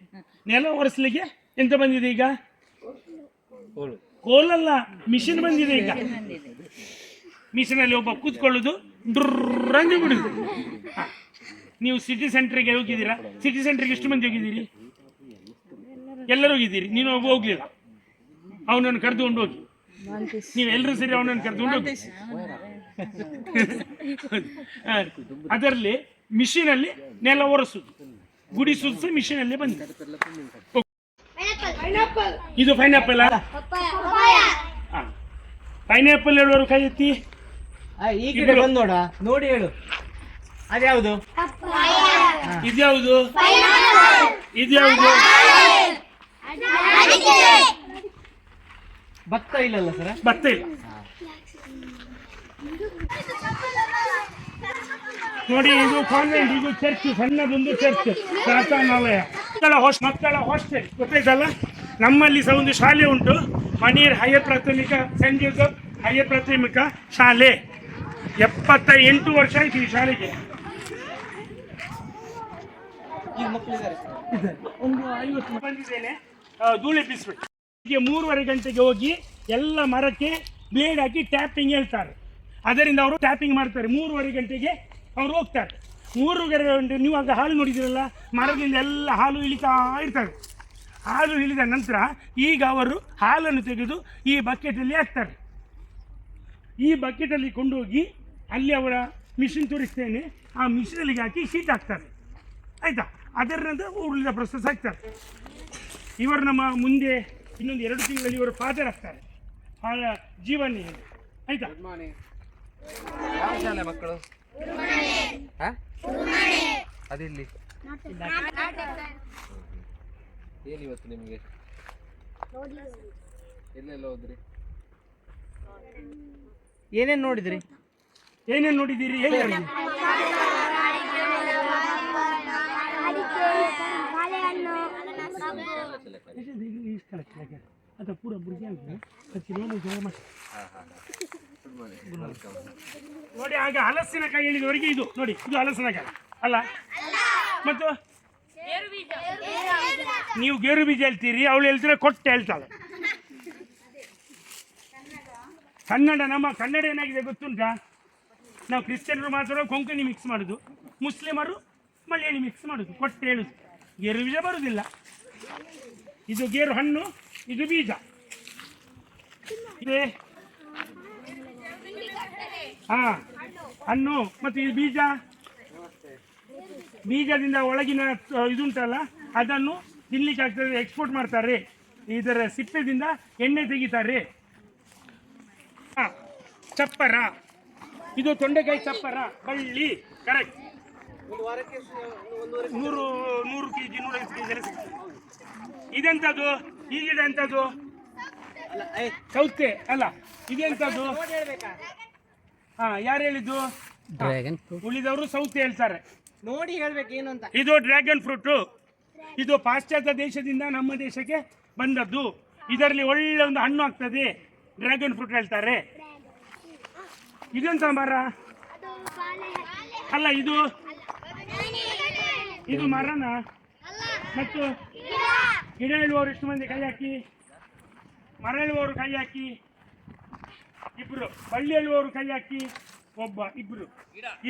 A: ನೆಲ ಒರೆಸ್ಲಿಕ್ಕೆ ಎಂತ ಬಂದಿದೆ ಈಗ? ಕೋಲಲ್ಲ, ಮಿಷಿನ್ ಬಂದಿದೆ ಈಗ. ಮಿಷಿನಲ್ಲಿ ಒಬ್ಬ ಕೂತ್ಕೊಳ್ಳೋದು, ಡ್ರಂಗಿ ಬಿಡುದು. ನೀವು ಸಿಟಿ ಸೆಂಟ್ರಿಗೆ ಹೋಗಿದ್ದೀರಾ? ಸಿಟಿ ಸೆಂಟ್ರಿಗೆ ಎಷ್ಟು ಮಂದಿ ಹೋಗಿದ್ದೀರಿ? ಎಲ್ಲರೂ ಹೋಗಿದ್ದೀರಿ. ನೀನು ಹೋಗ್ಲಿಲ್ಲ, ಅವನನ್ನು ಕರೆದುಕೊಂಡು ಹೋಗಿ. ನೀವೆಲ್ಲರೂ ಸರಿ ಅವನನ್ನು ಕರೆದುಕೊಂಡು ಹೋಗಿ. ಅದರಲ್ಲಿ ಮಿಷಿನಲ್ಲಿ ನೆಲ ಒರೆಸುದು, ಗುಡಿಸುದು ಸಹ ಮಿಷಿನಲ್ಲಿ ಬಂದಿದೆ. ಇದು ಪೈನಾಪಲ್. ಪೈನಾಪಲ್ ಹೇಳುವರು ಕೈ ಎತ್ತಿ.
D: ಈ ಕಡೆ ಬಂದೋಡ ನೋಡಿ ಹೇಳು, ಅದ್ಯಾವುದು?
A: ಇದ್ಯಾವುದು? ಇದ್ಯಾವುದು?
D: ಭತ್ತ ಇಲ್ಲಲ್ಲ ಸರ್?
A: ಭತ್ತ ಇಲ್ಲ ನೋಡಿ. ಇದು ಕಾನ್ವೆಂಟ್, ಇದು ಚರ್ಚ್, ಸಣ್ಣದೊಂದು ಚರ್ಚ್, ಪ್ರಾರ್ಥನಾಲಯ, ಮಕ್ಕಳ ಹಾಸ್ಟೆಲ್. ಗೊತ್ತಾಯ್ತಲ್ಲ? ನಮ್ಮಲ್ಲಿ ಸಹ ಒಂದು ಶಾಲೆ ಉಂಟು, ಮಣಿಯರ್ ಹೈಯರ್ ಪ್ರಾಥಮಿಕ, ಸೆಂಟ್ ಜೋಸೆಫ್ ಹೈಯರ್ ಪ್ರಾಥಮಿಕ ಶಾಲೆ. 78 ವರ್ಷ ಆಯ್ತು ಈ ಶಾಲೆಗೆ. ಒಂದು 50 ಬಂದಿದ್ದೇನೆ. ಧೂಳೆ ಬೀಸ್ಬಿಟ್ಟು ಹೀಗೆ 3:30 ಗಂಟೆಗೆ ಹೋಗಿ ಎಲ್ಲ ಮರಕ್ಕೆ ಬ್ಲೇಡ್ ಹಾಕಿ ಟ್ಯಾಪಿಂಗ್ ಹೇಳ್ತಾರೆ. ಅದರಿಂದ ಅವರು ಟ್ಯಾಪಿಂಗ್ ಮಾಡ್ತಾರೆ. 3:30 ಗಂಟೆಗೆ ಅವರು ಹೋಗ್ತಾರೆ. 3:30 ಗಂಟೆ ನೀವು ಆಗ ಹಾಲು ನೋಡಿದಿರಲ್ಲ, ಮರದಿಂದ ಎಲ್ಲ ಹಾಲು ಇಳಿತಾ ಇರ್ತಾರೆ. ಹಾಲು ಇಳಿದ ನಂತರ ಈಗ ಅವರು ಹಾಲನ್ನು ತೆಗೆದು ಈ ಬಕೆಟಲ್ಲಿ ಹಾಕ್ತಾರೆ. ಈ ಬಕೆಟಲ್ಲಿ ಕೊಂಡೋಗಿ ಅಲ್ಲಿ ಅವರ ಮಿಷಿನ್ ತೋರಿಸ್ತೇನೆ, ಆ ಮಿಷಿನಲ್ಲಿಗೆ ಹಾಕಿ ಶೀಟ್ ಹಾಕ್ತಾರೆ. ಆಯಿತಾ? ಅದರ ನಂತರ ಉಳಿದ ಪ್ರೊಸೆಸ್ ಆಗ್ತಾರೆ. ಇವರು ನಮ್ಮ ಮುಂದೆ ಇನ್ನೊಂದು 2 ತಿಂಗಳಲ್ಲಿ ಇವರು ಫಾದರ್ ಆಗ್ತಾರೆ. ಜೀವನ ಆಯಿತಾ?
E: ಯಾವ ಶಾಲೆ ಮಕ್ಕಳು? ಅದಿಲ್ಲಿ ಏನಿವತ್ತು ನಿಮಗೆ? ಎಲ್ಲೆಲ್ಲ ಹೋದ್ರಿ?
D: ಏನೇನು ನೋಡಿದ್ರಿ?
A: ಏನೇನು ನೋಡಿದ್ದೀರಿ ಹೇಳಿ? आता पूरा बुढ़िया ನೋಡಿ. ಆಗ ಹಲಸಿನಕಾಯಿ ಹೇಳಿದವರಿಗೆ ಇದು ನೋಡಿ, ಇದು ಹಲಸಿನಕಾಯಿ ಅಲ್ಲ. ಮತ್ತು ನೀವು ಗೇರು ಬೀಜ ಹೇಳ್ತೀರಿ, ಅವಳು ಹೇಳ್ತೀರ ಕೊಟ್ಟೆ ಹೇಳ್ತಾಳೆ. ಕನ್ನಡ, ನಮ್ಮ ಕನ್ನಡ ಏನಾಗಿದೆ ಗೊತ್ತುಂಟಾ? ನಾವು ಕ್ರಿಶ್ಚಿಯನ್ರು ಮಾತ್ರ ಕೊಂಕಣಿ ಮಿಕ್ಸ್ ಮಾಡೋದು, ಮುಸ್ಲಿಮರು ಮಲಯಾಳಿ ಮಿಕ್ಸ್ ಮಾಡೋದು, ಕೊಟ್ಟೆ ಹೇಳುದು. ಗೇರು ಬೀಜ ಬರುವುದಿಲ್ಲ. ಇದು ಗೇರು ಹಣ್ಣು, ಇದು ಬೀಜ. ಇದೆ ಹಣ್ಣು ಮತ್ತು ಇದು ಬೀಜ. ಬೀಜದಿಂದ ಒಳಗಿನ ಇದುಂಟಲ್ಲ, ಅದನ್ನು ತಿನ್ಲಿಕ್ಕೆ ಆಗ್ತದೆ, ಎಕ್ಸ್ಪೋರ್ಟ್ ಮಾಡ್ತಾರೆ. ಇದರ ಸಿಪ್ಪೆದಿಂದ ಎಣ್ಣೆ ತೆಗಿತಾರೆ. ಚಪ್ಪರ, ಇದು ತೊಂಡೆಕಾಯಿ ಚಪ್ಪರ, ಬಳ್ಳಿ. ಕರೆಕ್ಟ್. 100 kg 150 kg ಎಲ್ಲ ಸಿಗ್ತದೆ. ಇದೆಂಥದ್ದು? ಈಗಿದೆ ಎಂಥದ್ದು? ಸೌತೆ ಅಲ್ಲ, ಇದೆಂಥದ್ದು? ಯಾರು ಹೇಳಿದ್ದು?
E: Dragon fruit.
A: ಉಳಿದವರು ಸೌತೆ ಹೇಳ್ತಾರೆ.
D: ನೋಡಿ ಹೇಳ್ಬೇಕು ಏನು ಅಂತ.
A: ಇದು ಡ್ರ್ಯಾಗನ್ ಫ್ರೂಟು. ಇದು ಪಾಶ್ಚಾತ್ಯ ದೇಶದಿಂದ ನಮ್ಮ ದೇಶಕ್ಕೆ ಬಂದದ್ದು. ಇದರಲ್ಲಿ ಒಳ್ಳೆ ಒಂದು ಹಣ್ಣು ಆಗ್ತದೆ, ಡ್ರ್ಯಾಗನ್ ಫ್ರೂಟ್ ಹೇಳ್ತಾರೆ. ಇದೆಂತ ಮರ ಅಲ್ಲ, ಇದು ಮರನ. ಮತ್ತು ಗಿಡ ಹೇಳುವವರು ಎಷ್ಟು ಮಂದಿ ಕೈ ಹಾಕಿ? ಮರ ಎಳುವವರು ಕೈ ಹಾಕಿ ಇಬ್ರು, ಬಳ್ಳಿ ಎಳುವವರು ಕೈ ಹಾಕಿ ಒಬ್ಬ ಇಬ್ರು.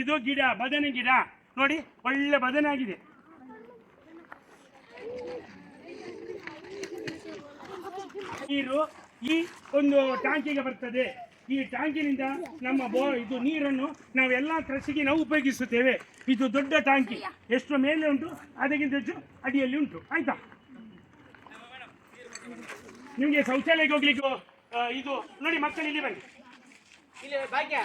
A: ಇದು ಗಿಡ, ಬದನೆ ಗಿಡ ನೋಡಿ, ಒಳ್ಳೆ ಬದನೆ ಆಗಿದೆ. ನೀರು ಈ ಒಂದು ಟ್ಯಾಂಕಿಗೆ ಬರ್ತದೆ. ಈ ಟ್ಯಾಂಕಿನಿಂದ ನಮ್ಮ ಇದು ನೀರನ್ನು ನಾವೆಲ್ಲ ಕೃಷಿಗೆ ನಾವು ಉಪಯೋಗಿಸುತ್ತೇವೆ. ಇದು ದೊಡ್ಡ ಟ್ಯಾಂಕಿ, ಎಷ್ಟು ಮೇಲೆ ಉಂಟು ಅದಕ್ಕಿಂತ ಹೆಚ್ಚು ಅಡಿಯಲ್ಲಿ ಉಂಟು. ಆಯ್ತಾ? ನಿಮಗೆ ಶೌಚಾಲಯಕ್ಕೆ ಹೋಗ್ಲಿಕ್ಕೆ ಇದು ನೋಡಿ ಮಕ್ಕಳು, ಇಲ್ಲಿ ಬನ್ನಿ.
D: ಇಲ್ಲಿ ಭಾಗ್ಯ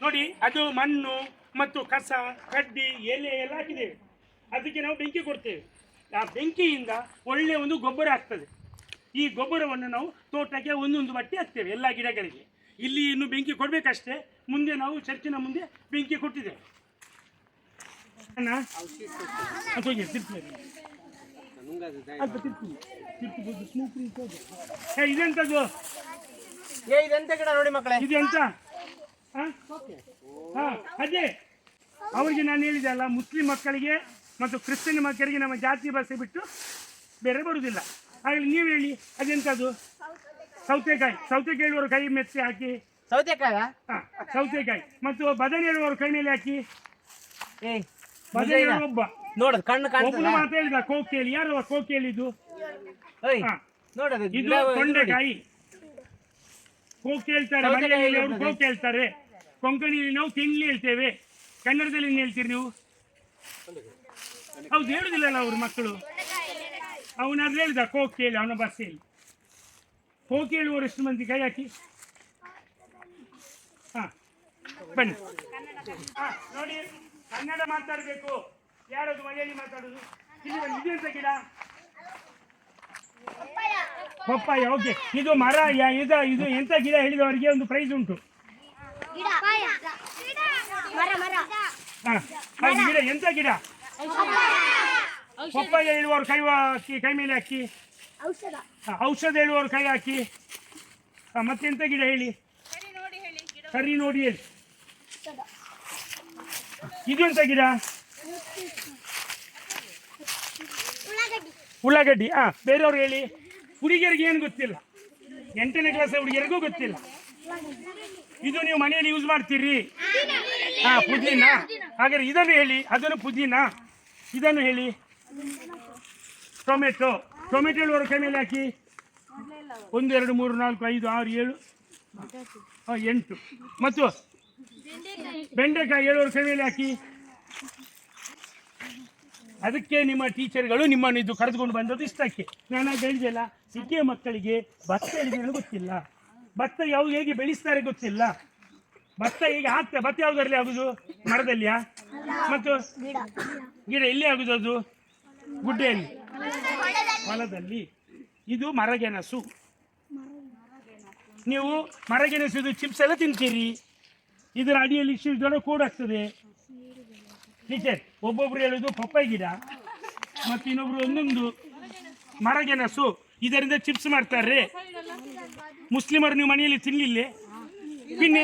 A: ನೋಡಿ, ಅದು ಮಣ್ಣು ಮತ್ತು ಕಸ ಕಡ್ಡಿ ಎಲೆ ಎಲ್ಲ ಹಾಕಿದ್ದೇವೆ. ಅದಕ್ಕೆ ನಾವು ಬೆಂಕಿ ಕೊಡ್ತೇವೆ. ಆ ಬೆಂಕಿಯಿಂದ ಒಳ್ಳೆಯ ಒಂದು ಗೊಬ್ಬರ ಆಗ್ತದೆ. ಈ ಗೊಬ್ಬರವನ್ನು ನಾವು ತೋಟಕ್ಕೆ ಒಂದೊಂದು ಬಟ್ಟೆ ಹಾಕ್ತೇವೆ ಎಲ್ಲ ಗಿಡಗಳಿಗೆ. ಇಲ್ಲಿ ಇನ್ನು ಬೆಂಕಿ ಕೊಡಬೇಕಷ್ಟೇ. ಮುಂದೆ ನಾವು ಚರ್ಚಿನ ಮುಂದೆ ಬೆಂಕಿ ಕೊಟ್ಟಿದ್ದೇವೆ. ಇದೆಂತದ್ದು?
D: ಇದೆಂತ ಗಿಡ ನೋಡಿ ಮಕ್ಕಳೇ,
A: ಇದೆಂತ? ಅದೇ ಅವರಿಗೆ ನಾನು ಹೇಳಿದೆ ಅಲ್ಲ, ಮುಸ್ಲಿಂ ಮಕ್ಕಳಿಗೆ ಮತ್ತು ಕ್ರಿಶ್ಚಿಯನ್ ಮಕ್ಕಳಿಗೆ ನಮ್ಮ ಜಾತಿ ಭಾಷೆ ಬಿಟ್ಟು ಬೇರೆ ಬರುವುದಿಲ್ಲ. ಹಾಗೆ ನೀವು ಹೇಳಿ, ಅದೆಂಥದ್ದು? ಸೌತೆಕಾಯಿ. ಸೌತೆಕಾಯಿ ಹೇಳುವವರು ಕೈ ಮೆತ್ತಿ ಹಾಕಿ
D: ಸೌತೆಕಾಯ.
A: ಸೌತೆಕಾಯಿ. ಮತ್ತು ಬದನೆ ಹೇಳುವವರು ಕೈ ಮೇಲೆ ಹಾಕಿ. ಬದನೆ
D: ಮುಜೈನ.
A: ಒಬ್ಬ
D: ನೋಡೋದು ಕಣ್ಣು
A: ಒಬ್ಬನು
D: ಕಾಣ್ತದ.
A: ಮಾತು ಹೇಳಿದ ಕೋಕೇಳಿ. ಯಾರು ಕೋಕೇಳಿದ್ದು?
D: ಓಯ್
A: ಹಾ.
D: ನೋಡೋದು
A: ಇದು
D: ಗಿಡ ನೋಡಿ.
A: ತೊಂಡೆಕಾಯಿ. ಕೋಕ್ ಹೇಳ್ತಾರೆ,
D: ಸೌತೆಕಾಯಿ
A: ಮನೆಯಲ್ಲಿ ಅವರು
D: ಬರ್ತದೆ.
A: ಕೋಕ್ ಹೇಳ್ತಾರೆ. ಕೊಂಕಣಿಯಲ್ಲಿ ನಾವು ತಿಂಡ್ಲಿ ಹೇಳ್ತೇವೆ. ಕನ್ನಡದಲ್ಲಿ ಏನು ಹೇಳ್ತೀರಿ ನೀವು? ಹೌದು, ಹೇಳುದಿಲ್ಲಲ್ಲ ಅವರು ಮಕ್ಕಳು. ಅವನಾದ್ರು ಹೇಳಿದ ಕೋಕ್ ಹೇಳಿ ಅವನ ಭಾಷೆಯಲ್ಲಿ. ಕೋಕ್ ಹೇಳುವವರು ಎಷ್ಟು ಮಂದಿ ಕೈ ಹಾಕಿ? ಹಾ, ಬನ್ನಿ. ಹಾ, ನೋಡಿ, ಕನ್ನಡ ಮಾತಾಡಬೇಕು. ಯಾರದು ಮನೆಯಲ್ಲಿ ಮಾತಾಡೋದು? ಇಲ್ಲಿ ಬನ್ನಿ. ಇದು ಎಂತ ಗಿಡ? ಪಪ್ಪಾಯ. ಓಕೆ, ಇದು ಮರ. ಇದು ಎಂತ ಗಿಡ ಹೇಳಿದವರಿಗೆ ಒಂದು ಪ್ರೈಸ್ ಉಂಟು. ಹಾ, ಗಿಡ ಎಂತ ಗಿಡ? ಪಪ್ಪಾಯ ಹೇಳುವವರು ಕೈ ಮೇಲೆ ಹಾಕಿ. ಔಷಧ ಹೇಳುವವರು ಕೈ ಹಾಕಿ. ಮತ್ತೆಂತ ಗಿಡ ಹೇಳಿ? ಸರಿ ನೋಡಿ ಹೇಳಿ. ಇದು ಎಂತ ಗಿಡ? ಉಳ್ಳಾಗಡ್ಡಿ. ಬೇರೆಯವ್ರು ಹೇಳಿ. ಹುಡುಗಿಯರಿಗೆ ಏನು ಗೊತ್ತಿಲ್ಲ, 8ನೇ ಕ್ಲಾಸ್ ಹುಡುಗಿಯರಿಗೂ ಗೊತ್ತಿಲ್ಲ. ಇದು ನೀವು ಮನೆಯಲ್ಲಿ ಯೂಸ್ ಮಾಡ್ತೀರಿ? ಪುದೀನ. ಹಾಗಾದ್ರೆ ಇದನ್ನು ಹೇಳಿ. ಅದನ್ನು ಪುದೀನ. ಇದನ್ನು ಹೇಳಿ. ಟೊಮೆಟೊ. ಟೊಮೆಟೊ ಹೇಳುವವರು ಕೈ ಮೇಲೆ ಹಾಕಿ. 1 2 3 4 5 6 7 8. ಮತ್ತು ಬೆಂಡೆಕಾಯಿ ಹೇಳುವವರು ಕೈ ಮೇಲೆ ಹಾಕಿ. ಅದಕ್ಕೆ ನಿಮ್ಮ ಟೀಚರ್ಗಳು ನಿಮ್ಮನ್ನು ಇದು ಕರೆದುಕೊಂಡು ಬಂದದ್ದು ಇಷ್ಟಕ್ಕೆ. ನಾನು ಹೇಳಿದೆಲ್ಲ, ಸಿಟಿಯ ಮಕ್ಕಳಿಗೆ ಭತ್ತ ಹೇಳಿದ್ರೆ ಗೊತ್ತಿಲ್ಲ. ಭತ್ತ ಹೇಗೆ ಬೆಳೆಸ್ತಾರೆ ಗೊತ್ತಿಲ್ಲ. ಭತ್ತ ಹೇಗೆ ಹಾಕ್ತಾರೆ? ಭತ್ತ ಯಾವುದರಲ್ಲಿ ಆಗುದು? ಮರದಲ್ಲಿಯಾ? ಮತ್ತು ಗಿಡ ಎಲ್ಲಿ ಆಗುದು? ಅದು ಗುಡ್ಡೆಯಲ್ಲಿ, ಹೊಲದಲ್ಲಿ. ಇದು ಮರಗೆಣಸು. ನೀವು ಮರಗೆಣಸು ಚಿಪ್ಸ್ ಎಲ್ಲ ತಿಂತೀರಿ. ಇದರ ಅಡಿಯಲ್ಲಿ ಇಷ್ಟು ದೊಡ್ಡ ಕೂಡಾಗ್ತದೆ. ಟೀಚರ್ ಒಬ್ಬೊಬ್ರು ಹೇಳೋದು ಪಪ್ಪಾಯ ಗಿಡ, ಮತ್ತು ಇನ್ನೊಬ್ರು ಒಂದೊಂದು ಮರಗೆಣಸು. ಇದರಿಂದ ಚಿಪ್ಸ್ ಮಾಡ್ತಾರೆ. ಮುಸ್ಲಿಮರು ನೀವು ಮನೆಯಲ್ಲಿ ತಿನ್ನಲಿಲ್ಲ? പിന്നെ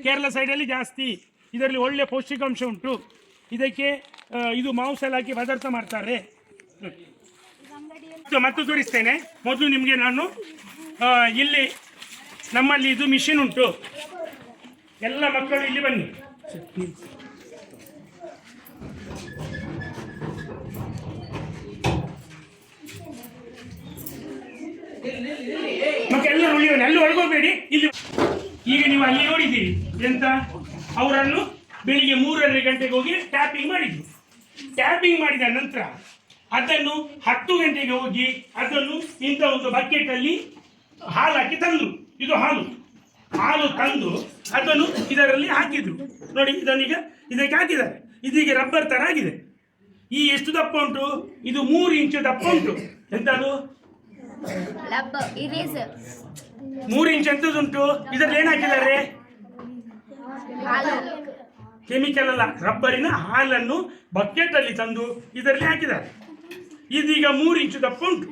A: ಕೇರಳ ಸೈಡಲ್ಲಿ ಜಾಸ್ತಿ. ಇದರಲ್ಲಿ ಒಳ್ಳೆ ಪೌಷ್ಟಿಕಾಂಶ ಉಂಟು. ಇದಕ್ಕೆ ಇದು ಮಾಂಸ ಎಲ್ಲ ಹಾಕಿ ಪದಾರ್ಥ ಮಾಡ್ತಾರೆ. ಮತ್ತು ತೋರಿಸ್ತೇನೆ. ಮೊದಲು ನಿಮಗೆ ನಾನು ಇಲ್ಲಿ ನಮ್ಮಲ್ಲಿ ಇದು ಮಿಷಿನ್ ಉಂಟು. ಎಲ್ಲ ಮಕ್ಕಳು ಇಲ್ಲಿ ಬನ್ನಿ. ಮಕ್ಕಳೆಲ್ಲ ಉಳಿಯೋಣ, ಅಲ್ಲಿ ಒಳಗೋಗ್ಬೇಡಿ. ಇಲ್ಲಿ ಈಗ ನೀವು ಅಲ್ಲಿ ನೋಡಿದ್ದೀರಿ ಎಂತ, ಅವರನ್ನು ಬೆಳಿಗ್ಗೆ 3:30 ಗಂಟೆಗೆ ಹೋಗಿ ಟ್ಯಾಪಿಂಗ್ ಮಾಡಿದ್ರು. ಟ್ಯಾಪಿಂಗ್ ಮಾಡಿದ ನಂತರ ಅದನ್ನು 10 ಗಂಟೆಗೆ ಹೋಗಿ ಅದನ್ನು ಇಂಥ ಒಂದು ಬಕೆಟಲ್ಲಿ ಹಾಲು ಹಾಕಿ ತಂದರು. ಇದು ಹಾಲು ತಂದು ಅದನ್ನು ಇದರಲ್ಲಿ ಹಾಕಿದ್ರು. ನೋಡಿ, ಇದನ್ನೀಗ ಇದಕ್ಕೆ ಹಾಕಿದ್ದಾರೆ. ಇದೀಗ ರಬ್ಬರ್ ಥರ ಆಗಿದೆ. ಈ ಎಷ್ಟು ದಪ್ಪ ಉಂಟು? ಇದು 3 ಇಂಚು ದಪ್ಪ ಉಂಟು. ಎಂತದು? 3 ಇಂಚ್ ಎಂತದುಂಟು? ಇದರಲ್ಲಿ ಏನು ಹಾಕಿದ್ದಾರೆ? ಕೆಮಿಕಲ್ ಅಲ್ಲ, ರಬ್ಬರಿನ ಹಾಲನ್ನು ಬಕೆಟ್ ಅಲ್ಲಿ ತಂದು ಇದರಲ್ಲಿ ಹಾಕಿದ್ದಾರೆ. ಇದೀಗ 3 ಇಂಚು ದಪ್ಪ ಉಂಟು.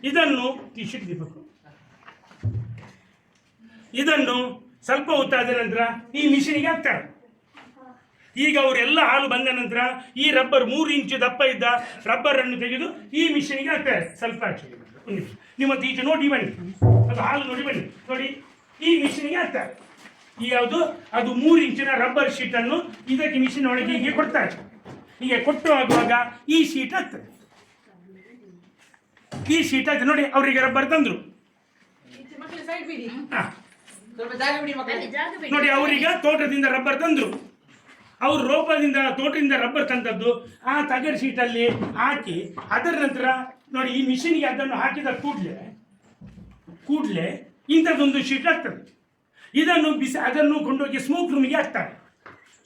A: ಇದನ್ನು ಟಿ-ಶರ್ಟ್ ದೀಪಕ್ಕೆ, ಇದನ್ನು ಸ್ವಲ್ಪ ಹೊತ್ತಾದ ನಂತರ ಈ ಮಿಷಿನಿಗೆ ಹಾಕ್ತಾರೆ. ಈಗ ಅವರೆಲ್ಲ ಹಾಲು ಬಂದ ನಂತರ ಈ ರಬ್ಬರ್ 3 ಇಂಚು ದಪ್ಪ ಇದ್ದ ರಬ್ಬರನ್ನು ತೆಗೆದು ಈ ಮಿಷಿನಿಗೆ ಹಾಕ್ತಾರೆ. ಸ್ವಲ್ಪ ಆಕ್ಚುಲಿ ನಿಮ್ಮ ಈಚೆ ನೋಡಿ ಬನ್ನಿ, ಅದು ಹಾಲು ನೋಡಿ ಬನ್ನಿ, ನೋಡಿ ಈ ಮಿಷಿನಿಗೆ ಹಾಕ್ತಾರೆ. ಈ ಯಾವುದು ಅದು 3 ಇಂಚಿನ ರಬ್ಬರ್ ಶೀಟನ್ನು ಇದಕ್ಕೆ ಮಿಷಿನ್ ಒಳಗೆ ಹೀಗೆ ಕೊಡ್ತಾರೆ. ಹೀಗೆ ಕೊಟ್ಟು ಆಗುವಾಗ ಈ ಶೀಟ್ ಆಗ್ತದೆ. ಈ ಶೀಟ್ ಆಗ್ತದೆ ನೋಡಿ. ಅವರಿಗೆ ರಬ್ಬರ್ ತಂದ್ರು ನೋಡಿ, ಅವರಿಗೆ ತೋಟದಿಂದ ರಬ್ಬರ್ ತಂದ್ರು. ಅವರು ತೋಟದಿಂದ ರಬ್ಬರ್ ತಂದದ್ದು ಆ ತಗಡು ಶೀಟಲ್ಲಿ ಹಾಕಿ ಅದರ ನಂತರ ನೋಡಿ ಈ ಮಿಷಿನ್ಗೆ ಅದನ್ನು ಹಾಕಿದ ಕೂಡಲೇ ಇಂಥದ್ದೊಂದು ಶೀಟ್ ಆಗ್ತದೆ. ಇದನ್ನು ಅದನ್ನು ಕೊಂಡೋಗಿ ಸ್ಮೋಕ್ ರೂಮಿಗೆ ಹಾಕ್ತಾರೆ.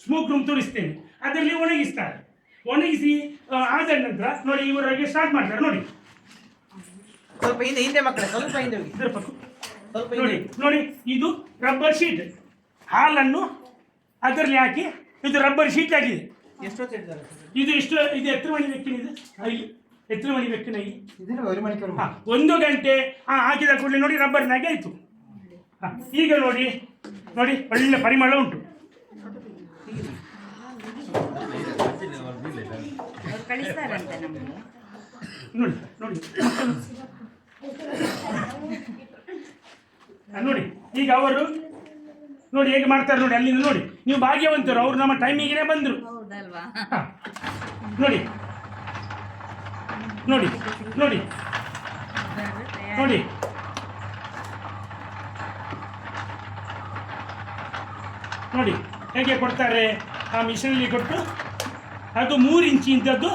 A: ಸ್ಮೋಕ್ ರೂಮ್ ತೋರಿಸ್ತೇನೆ, ಅದರಲ್ಲಿ ಒಣಗಿಸ್ತಾರೆ. ಒಣಗಿಸಿ ಆದ ನಂತರ ನೋಡಿ ಇವರಿಗೆ ಸ್ಟಾರ್ಟ್ ಮಾಡ್ತಾರೆ. ನೋಡಿ
D: ಸ್ವಲ್ಪ ಹಿಂದೆ ಮಕ್ಕಳೇ, ಸ್ವಲ್ಪ ಹಿಂದೆ ಹೋಗಿ.
A: ನೋಡಿ ನೋಡಿ, ಇದು ರಬ್ಬರ್ ಶೀಟ್. ಹಾಲನ್ನು ಅದರಲ್ಲಿ ಹಾಕಿ ಇದು ರಬ್ಬರ್ ಶೀಟ್ ಆಗಿದೆ. ಇದು ಎತ್ತರ ಮಣಿ ಬೆಕ್ಕಿನ ಇದು ಎತ್ತರ ಮಣಿ ಬೆಕ್ಕಿನ 1 ಗಂಟೆ ಹಾಕಿದ ಕೂಡಲೇ ನೋಡಿ ರಬ್ಬರ್ನಾಗೆ ಆಯಿತು. ಈಗ ನೋಡಿ ನೋಡಿ ಒಳ್ಳೆ ಪರಿಮಳ ಉಂಟು.
B: ಕಳಿಸ್ತಾರಂತೆ ನಮಗೆ.
A: ನೋಡಿ ನೋಡಿ ನೋಡಿ, ಈಗ ಅವರು ನೋಡಿ ಹೇಗೆ ಮಾಡ್ತಾರೆ ನೋಡಿ. ಅಲ್ಲಿಂದ ನೋಡಿ, ನೀವು ಭಾಗ್ಯವಂತರು, ಅವರು ನಮ್ಮ ಟೈಮಿಗೆ ಬಂದರು.
B: ಹೌದಲ್ವಾ?
A: ನೋಡಿ ನೋಡಿ ನೋಡಿ ನೋಡಿ ನೋಡಿ ಹೇಗೆ ಕೊಡ್ತಾರೆ. ಆ ಮಿಷನಲ್ಲಿ ಕೊಟ್ಟು ಅದು 3 ಇಂಚಿಂದದ್ದು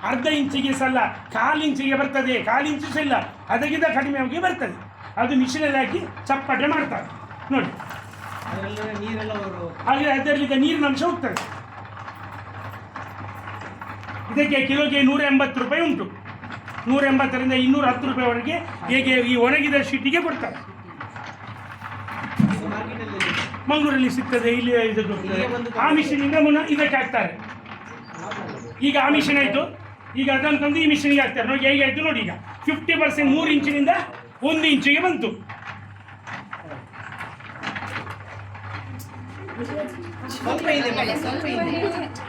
A: ಅರ್ಧ ಇಂಚಿಗೆ ಸಲ್ಲ 1/4 ಇಂಚಿಗೆ ಬರ್ತದೆ. 1/4 ಇಂಚು ಸಹ ಇಲ್ಲ, ಅದಕ್ಕಿಂತ ಕಡಿಮೆ ಆಗಿ ಬರ್ತದೆ. ಅದು ಮಿಷನಲ್ಲಿ ಹಾಕಿ ಚಪ್ಪಟೆ ಮಾಡ್ತಾರೆ ನೋಡಿ. ಹಾಗೆ ಅದರಲ್ಲಿದ್ದ ನೀರಿನ ಅಂಶ ಹೋಗ್ತದೆ. ಇದಕ್ಕೆ ಕಿಲೋಗೆ 180 ರೂಪಾಯಿ ಉಂಟು. 180ರಿಂದ 210 ರೂಪಾಯಿವರೆಗೆ ಹೇಗೆ ಈ ಒಣಗಿದ ಶೀಟಿಗೆ ಕೊಡ್ತಾರೆ. ಮಂಗಳೂರಲ್ಲಿ ಸಿಗ್ತದೆ, ಇಲ್ಲಿ ಇದು ಆ ಮಿಷಿನಿಂದ ಇದಕ್ಕೆ ಹಾಕ್ತಾರೆ. ಈಗ ಆ ಮಿಷಿನ್ ಆಯಿತು, ಈಗ ಅದನ್ನು ತಂದು ಈ ಮಿಷಿನ್ಗೆ ಹಾಕ್ತಾರೆ. ನೋಡಿ ಹೇಗೆ ಆಯಿತು ನೋಡಿ. ಈಗ 50% 3 ಇಂಚಿನಿಂದ 1 ಇಂಚಿಗೆ ಬಂತು.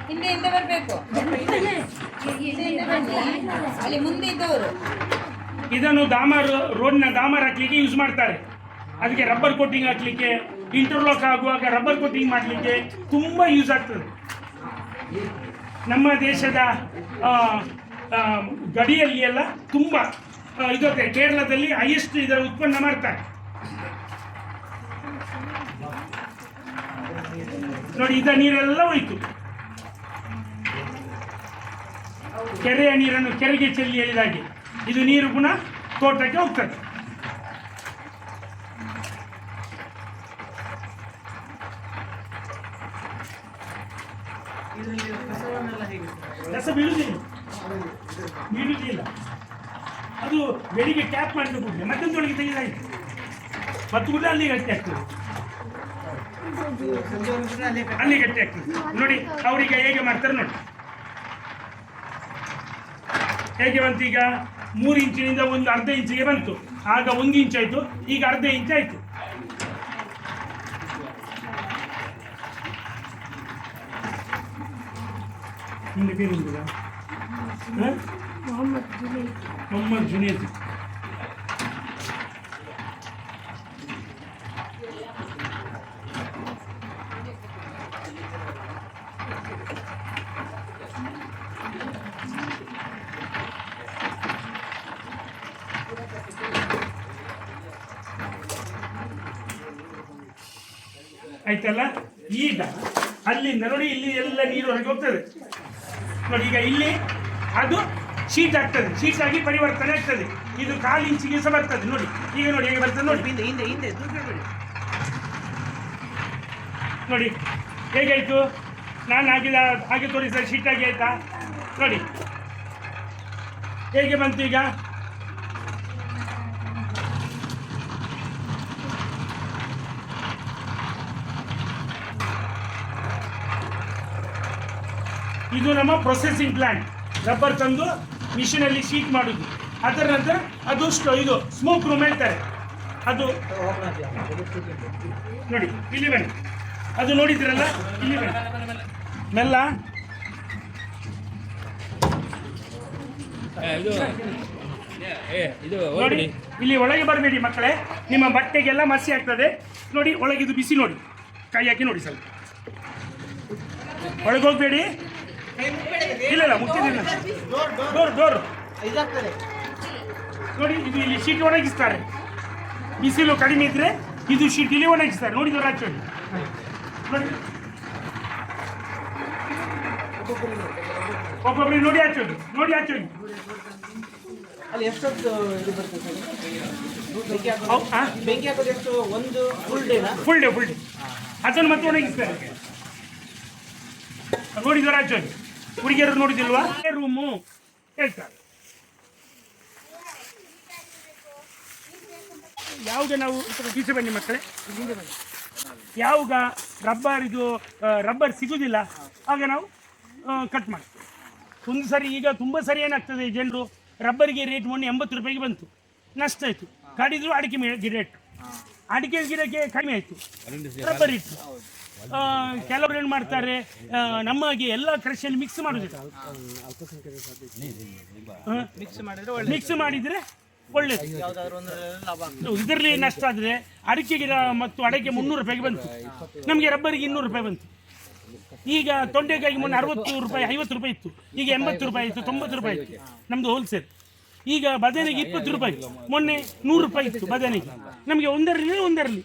B: ಹಿಂದೆ ಬರಬೇಕು, ಅಲ್ಲಿ ಮುಂದೆ ಇದ್ದವರು.
A: ಇದನ್ನು ರೋಡ್ನ ದಾಮರ್ ಹಾಕ್ಲಿಕ್ಕೆ ಯೂಸ್ ಮಾಡ್ತಾರೆ. ಅದಕ್ಕೆ ರಬ್ಬರ್ ಕೋಟಿಂಗ್ ಹಾಕ್ಲಿಕ್ಕೆ, ಇಂಟರ್ಲಾಕ್ ಆಗುವಾಗ ರಬ್ಬರ್ ಕೋಟಿಂಗ್ ಮಾಡಲಿಕ್ಕೆ ತುಂಬ ಯೂಸ್ ಆಗ್ತದೆ. ನಮ್ಮ ದೇಶದ ಗಡಿಯಲ್ಲಿ ಎಲ್ಲ ತುಂಬ ಇದಕ್ಕೆ ಕೇರಳದಲ್ಲಿ ಹೈಯೆಸ್ಟ್ ಇದರ ಉತ್ಪನ್ನ ಮಾಡ್ತಾರೆ. ನೋಡಿ ಇದ ನೀರೆಲ್ಲ ಹೋಯ್ತು. ಕೆರೆಯ ನೀರನ್ನು ಕೆರೆಗೆ ಚೆಲ್ಲಿ ಹೇಳಿದಾಗೆ ಇದು ನೀರು ಪುನಃ ತೋಟಕ್ಕೆ ಹೋಗ್ತದೆ. ರಸ ಬೀಳುವುದಿಲ್ಲ, ಅದು ಬೆಳಿಗ್ಗೆ ಟ್ಯಾಪ್ ಮಾಡಿದ ಕೂಡಲೇ ಮತ್ತೊಂದೊಳಗೆ ತೆಗೆದಾಯ್ತು, ಮತ್ತು ಕೂಡ ಅಲ್ಲಿ ಗಟ್ಟಿ ಆಗ್ತದೆ, ಅಲ್ಲಿ ಗಟ್ಟಿ ಆಗ್ತದೆ. ನೋಡಿ ಅವರಿಗೆ ಹೇಗೆ ಮಾಡ್ತಾರೆ ನೋಡಿ, ಹೇಗೆ ಬಂತು. ಈಗ 3 ಇಂಚಿನಿಂದ ಒಂದು ಅರ್ಧ ಇಂಚಿಗೆ ಬಂತು, ಆಗ 1 ಇಂಚ್ ಆಯಿತು, ಈಗ ಅರ್ಧ ಇಂಚ್ ಆಯಿತು. ನಿಮಗೆ പേര് ಮೊಹಮ್ಮದ್ ಜುನೇದ್. ಆಯ್ತಲ್ಲ. ಈಗ ಅಲ್ಲಿಂದ ನೋಡಿ ಇಲ್ಲಿ ಎಲ್ಲ ನೀರು ಹೊರಗೆ ಹೋಗ್ತದೆ ನೋಡಿ. ಈಗ ಇಲ್ಲಿ ಅದು ಶೀಟ್ ಆಗ್ತದೆ, ಶೀಟ್ ಆಗಿ ಪರಿವರ್ತನೆ ಆಗ್ತದೆ. ಇದು 1/4 ಇಂಚಿಗೆ ಸಹ ಬರ್ತದೆ ನೋಡಿ. ಈಗ ನೋಡಿ ಹೇಗೆ ಬರ್ತದೆ ನೋಡಿ, ಹಿಂದೆ ನೋಡಿ ಹೇಗಾಯ್ತು. ನಾನು ಹಾಗೆ ತೋರಿಸಿದ ಶೀಟ್ ಆಗಿ ಆಯ್ತಾ ನೋಡಿ ಹೇಗೆ ಬಂತು. ಈಗ ಇದು ನಮ್ಮ ಪ್ರೊಸೆಸಿಂಗ್ ಪ್ಲಾಂಟ್. ರಬ್ಬರ್ ತಂದು ಮಿಷಿನಲ್ಲಿ ಶೀಟ್ ಮಾಡೋದು, ಅದರ ನಂತರ ಅದು ಇದು ಸ್ಮೋಕ್ ರೂಮ್ ಹೇಳ್ತಾರೆ. ಅದು ನೋಡಿ ಇಲ್ಲಿ ಬನ್ನಿ, ಅದು ನೋಡಿದ್ರಲ್ಲ ಇಲ್ಲಿ ಬನ್ನಿ, ಮೆಲ್ಲ. ನೋಡಿ, ಇಲ್ಲಿ ಒಳಗೆ ಬರಬೇಡಿ ಮಕ್ಕಳೇ, ನಿಮ್ಮ ಬಟ್ಟೆಗೆಲ್ಲ ಮಸಿ ಆಗ್ತದೆ. ನೋಡಿ ಒಳಗಿದು ಬಿಸಿ ನೋಡಿ, ಕೈ ಹಾಕಿ ನೋಡಿ ಸ್ವಲ್ಪ. ಒಳಗೆ ಹೋಗ್ಬೇಡಿ. ಇಲ್ಲ ಮುಟ್ಟಿಲ್ಲ. ಡೋರ್
D: ಇದಾಗ್ತದೆ
A: ನೋಡಿ. ಇದು ಇಲ್ಲಿ ಶೀಟ್ ಒಣಗಿಸ್ತಾರೆ. ಬಿಸಿಲು ಕಡಿಮೆ ಇದ್ರೆ ಇದು ಶೀಟ್ ಇಲ್ಲಿ ಒಣಗಿಸ್ತಾರೆ. ನೋಡಿ ದೂರ ಹಚ್ಚೋಡಿ. ನೋಡಿ ಒಬ್ಬೊಬ್ಬರಿಗೆ ನೋಡಿ ಹಚ್ಚೋದು.
D: ಅಲ್ಲಿ ಎಷ್ಟೊತ್ತು ಇದು ಬರ್ತದೆ ಬೆಂಕಿ ಹಾಕೋದು ಎಷ್ಟು? ಒಂದು ಫುಲ್ ಡೇ
A: ಅದನ್ನು ಮತ್ತೆ ಒಣಗಿಸ್ತಾರೆ. ನೋಡಿ ದೂರ ಹಚ್ಚೋದು. ಹುಡುಗಿಯರು ನೋಡಿದಿಲ್ವಾ? ರೂಮು ಹೇಳ್ತಾರೆ. ಯಾವಾಗ ನಾವು ಈಚೆ ಬನ್ನಿ ಮಕ್ಕಳೇ, ಯಾವಾಗ ರಬ್ಬರ್ ಸಿಗುವುದಿಲ್ಲ ಆಗ ನಾವು ಕಟ್ ಮಾಡ್ತೀವಿ. ಒಂದು ಸರಿ ಈಗ ತುಂಬ ಸರಿ ಏನಾಗ್ತದೆ, ಜನರು ರಬ್ಬರಿಗೆ ರೇಟ್ ಮೊನ್ನೆ 80 ರೂಪಾಯಿಗೆ ಬಂತು, ನಷ್ಟ ಆಯಿತು. ಕಡಿದ್ರು ಅಡಿಕೆ ಗಿಡ ಇಟ್ಟು, ಅಡಿಕೆ ಗಿಡಕ್ಕೆ ಕಡಿಮೆ ಆಯಿತು, ರಬ್ಬರ್ ಇಟ್ಟು. ಕೆಲವರು ಏನು ಮಾಡ್ತಾರೆ, ನಮಗೆ ಎಲ್ಲ ಕೃಷಿಯಲ್ಲಿ ಮಿಕ್ಸ್ ಮಾಡೋದಿಲ್ಲ. ಮಿಕ್ಸ್ ಮಾಡಿದರೆ ಒಳ್ಳೇದು. ಇದರಲ್ಲಿ ನಷ್ಟ ಆದರೆ ಅಡಿಕೆ ಗಿಡ ಮತ್ತು ಅಡಿಕೆ 300 ರೂಪಾಯಿಗೆ ಬಂತು, ನಮಗೆ ರಬ್ಬರಿಗೆ 200 ರೂಪಾಯಿ ಬಂತು. ಈಗ ತೊಂಡೆಕಾಯಿಗೆ ಮೊನ್ನೆ 60 ರೂಪಾಯಿ 50 ರೂಪಾಯಿ ಇತ್ತು, ಈಗ 80 ರೂಪಾಯಿ ಇತ್ತು, 90 ರೂಪಾಯಿ ಇತ್ತು ನಮ್ಮದು ಹೋಲ್ಸೇಲ್. ಈಗ ಬದನೆಗೆ 20 ರೂಪಾಯಿ, ಮೊನ್ನೆ 100 ರೂಪಾಯಿ ಇತ್ತು ಬದನೆಗೆ. ನಮಗೆ ಒಂದರಲ್ಲಿ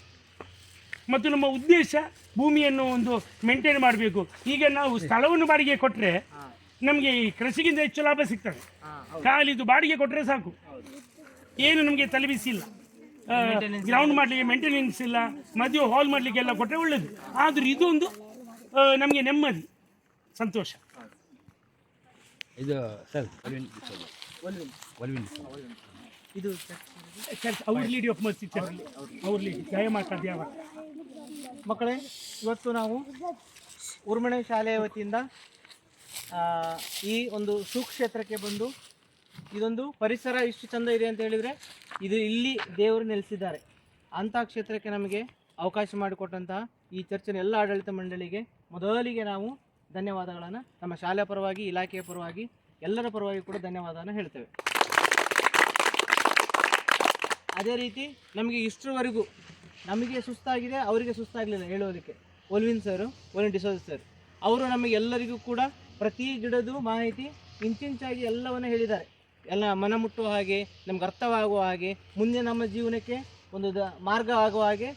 A: ಮತ್ತು ನಮ್ಮ ಉದ್ದೇಶ ಭೂಮಿಯನ್ನು ಒಂದು ಮೇಂಟೈನ್ ಮಾಡಬೇಕು. ಈಗ ನಾವು ಸ್ಥಳವನ್ನು ಬಾಡಿಗೆ ಕೊಟ್ಟರೆ ನಮಗೆ ಈ ಕೃಷಿಗಿಂತ ಹೆಚ್ಚು ಲಾಭ ಸಿಗ್ತದೆ. ಖಾಲಿದು ಬಾಡಿಗೆ ಕೊಟ್ಟರೆ ಸಾಕು, ಏನು ನಮಗೆ ತಲೆಬಿಸಿ ಇಲ್ಲ. ಗ್ರೌಂಡ್ ಮಾಡಲಿಕ್ಕೆ ಮೇಂಟೆನೆನ್ಸ್ ಇಲ್ಲ, ಮದುವೆ ಹಾಲ್ ಮಾಡಲಿಕ್ಕೆ ಎಲ್ಲ ಕೊಟ್ಟರೆ ಒಳ್ಳೆಯದು. ಆದರೂ ಇದೊಂದು ನಮಗೆ ನೆಮ್ಮದಿ, ಸಂತೋಷ.
F: ಇದು ಸರ್
D: ಇದು
A: ಚರ್ಚ್ ಅವರ್ ಲೀಡಿ ಆಫ್ ಮಸ್ಜಿದ್ ಚರ್ಚ್, ಅವರ್ ಲೀಡಿ ಜಯಮಾತಾ ದೇವ.
D: ಮಕ್ಕಳೇ, ಇವತ್ತು ನಾವು ಉರ್ಮಣೆ ಶಾಲೆಯ ವತಿಯಿಂದ ಈ ಒಂದು ಸುಕ್ಷೇತ್ರಕ್ಕೆ ಬಂದು ಇದೊಂದು ಪರಿಸರ ಇಷ್ಟು ಚಂದ ಇದೆ ಅಂತ ಹೇಳಿದರೆ ಇದು ಇಲ್ಲಿ ದೇವರು ನೆಲೆಸಿದ್ದಾರೆ ಅಂಥ ಕ್ಷೇತ್ರಕ್ಕೆ ನಮಗೆ ಅವಕಾಶ ಮಾಡಿಕೊಟ್ಟಂತಹ ಈ ಚರ್ಚಿನ ಎಲ್ಲ ಆಡಳಿತ ಮಂಡಳಿಗೆ ಮೊದಲಿಗೆ ನಾವು ಧನ್ಯವಾದಗಳನ್ನು ನಮ್ಮ ಶಾಲೆಯ ಪರವಾಗಿ, ಇಲಾಖೆಯ ಪರವಾಗಿ, ಎಲ್ಲರ ಪರವಾಗಿ ಕೂಡ ಧನ್ಯವಾದವನ್ನು ಹೇಳ್ತೇವೆ. ಅದೇ ರೀತಿ ನಮಗೆ ಇಷ್ಟರವರೆಗೂ ನಮಗೆ ಸುಸ್ತಾಗಿದೆ, ಅವರಿಗೆ ಸುಸ್ತಾಗಲಿಲ್ಲ ಹೇಳೋದಕ್ಕೆ. ಒಲ್ವಿನ್ ಡಿಸೋಜ ಸರ್ ಅವರು ನಮಗೆ ಎಲ್ಲರಿಗೂ ಕೂಡ ಪ್ರತಿ ಗಿಡದ ಮಾಹಿತಿ ಇಂಚಿಂಚಾಗಿ ಎಲ್ಲವನ್ನು ಹೇಳಿದ್ದಾರೆ. ಎಲ್ಲ ಮನ ಮುಟ್ಟುವ ಹಾಗೆ, ನಮ್ಗೆ ಅರ್ಥವಾಗುವ ಹಾಗೆ, ಮುಂದೆ ನಮ್ಮ ಜೀವನಕ್ಕೆ ಒಂದು ಮಾರ್ಗ ಆಗುವ ಹಾಗೆ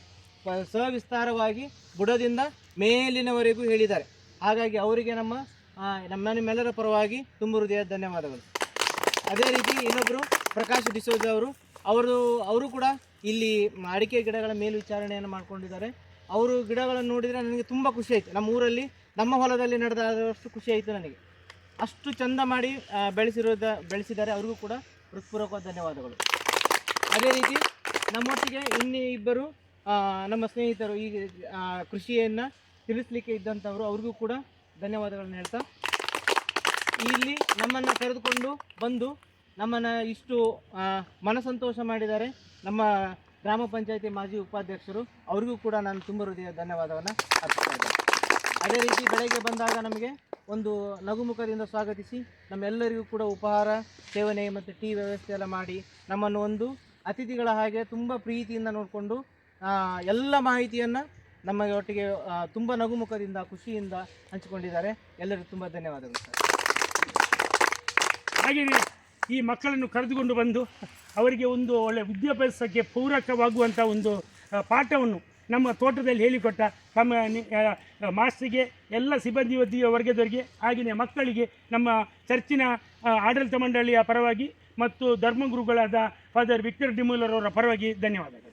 D: ಸವಿಸ್ತಾರವಾಗಿ ಬುಡದಿಂದ ಮೇಲಿನವರೆಗೂ ಹೇಳಿದ್ದಾರೆ. ಹಾಗಾಗಿ ಅವರಿಗೆ ನಿಮ್ಮೆಲ್ಲರ ಪರವಾಗಿ ತುಂಬ ಹೃದಯದ ಧನ್ಯವಾದಗಳು. ಅದೇ ರೀತಿ ಇನ್ನೊಬ್ಬರು ಪ್ರಕಾಶ್ ಡಿಸೋಜ ಅವರು ಕೂಡ ಇಲ್ಲಿ ಅಡಿಕೆ ಗಿಡಗಳ ಮೇಲ್ವಿಚಾರಣೆಯನ್ನು ಮಾಡ್ಕೊಂಡಿದ್ದಾರೆ. ಅವರು ಗಿಡಗಳನ್ನು ನೋಡಿದರೆ ನನಗೆ ತುಂಬ ಖುಷಿ ಆಯಿತು. ನಮ್ಮ ಊರಲ್ಲಿ ನಮ್ಮ ಹೊಲದಲ್ಲಿ ನಡೆದಷ್ಟು ಖುಷಿ ಆಯಿತು ನನಗೆ. ಅಷ್ಟು ಚಂದ ಮಾಡಿ ಬೆಳೆಸಿದ್ದಾರೆ. ಅವ್ರಿಗೂ ಕೂಡ ಹೃತ್ಪೂರ್ವಕ ಧನ್ಯವಾದಗಳು. ಅದೇ ರೀತಿ ನಮ್ಮೊಟ್ಟಿಗೆ ಇಬ್ಬರು ನಮ್ಮ ಸ್ನೇಹಿತರು ಈ ಕೃಷಿಯನ್ನು ತಿಳಿಸ್ಲಿಕ್ಕೆ ಇದ್ದಂಥವರು, ಅವ್ರಿಗೂ ಕೂಡ ಧನ್ಯವಾದಗಳನ್ನು ಹೇಳ್ತಾ, ಇಲ್ಲಿ ನಮ್ಮನ್ನು ಕರೆದುಕೊಂಡು ಬಂದು ನಮ್ಮನ್ನು ಇಷ್ಟು ಮನಸಂತೋಷ ಮಾಡಿದ್ದಾರೆ ನಮ್ಮ ಗ್ರಾಮ ಪಂಚಾಯತಿ ಮಾಜಿ ಉಪಾಧ್ಯಕ್ಷರು, ಅವ್ರಿಗೂ ಕೂಡ ನಾನು ತುಂಬ ಹೃದಯ ಧನ್ಯವಾದವನ್ನು ಅರ್ಪಿಸ್ತಾ ಇದ್ದೇನೆ. ಅದೇ ರೀತಿ ಬೆಳಗ್ಗೆ ಬಂದಾಗ ನಮಗೆ ಒಂದು ನಗುಮುಖದಿಂದ ಸ್ವಾಗತಿಸಿ ನಮ್ಮೆಲ್ಲರಿಗೂ ಕೂಡ ಉಪಹಾರ ಸೇವನೆ ಮತ್ತು ಟೀ ವ್ಯವಸ್ಥೆ ಎಲ್ಲ ಮಾಡಿ ನಮ್ಮನ್ನು ಒಂದು ಅತಿಥಿಗಳ ಹಾಗೆ ತುಂಬ ಪ್ರೀತಿಯಿಂದ ನೋಡಿಕೊಂಡು ಎಲ್ಲ ಮಾಹಿತಿಯನ್ನು ನಮ್ಮ ಒಟ್ಟಿಗೆ ತುಂಬ ನಗುಮುಖದಿಂದ ಖುಷಿಯಿಂದ ಹಂಚಿಕೊಂಡಿದ್ದಾರೆ. ಎಲ್ಲರಿಗೂ ತುಂಬ ಧನ್ಯವಾದಗಳು ಸರ್.
A: ಹಾಗೆಯೇ ಈ ಮಕ್ಕಳನ್ನು ಕರೆದುಕೊಂಡು ಬಂದು ಅವರಿಗೆ ಒಂದು ಒಳ್ಳೆಯ ವಿದ್ಯಾಭ್ಯಾಸಕ್ಕೆ ಪೂರಕವಾಗುವಂಥ ಒಂದು ಪಾಠವನ್ನು ನಮ್ಮ ತೋಟದಲ್ಲಿ ಹೇಳಿಕೊಟ್ಟ ತಮ್ಮ ಮಾಸ್ಟರಿಗೆ, ಎಲ್ಲ ಸಿಬ್ಬಂದಿ ವರ್ಗದವರಿಗೆ, ಹಾಗೆಯೇ ಮಕ್ಕಳಿಗೆ ನಮ್ಮ ಚರ್ಚಿನ ಆಡಳಿತ ಮಂಡಳಿಯ ಪರವಾಗಿ ಮತ್ತು ಧರ್ಮಗುರುಗಳಾದ ಫಾದರ್ ವಿಕ್ಟರ್ ಡಿಮೂಲರ್ ಅವರ ಪರವಾಗಿ ಧನ್ಯವಾದಗಳು.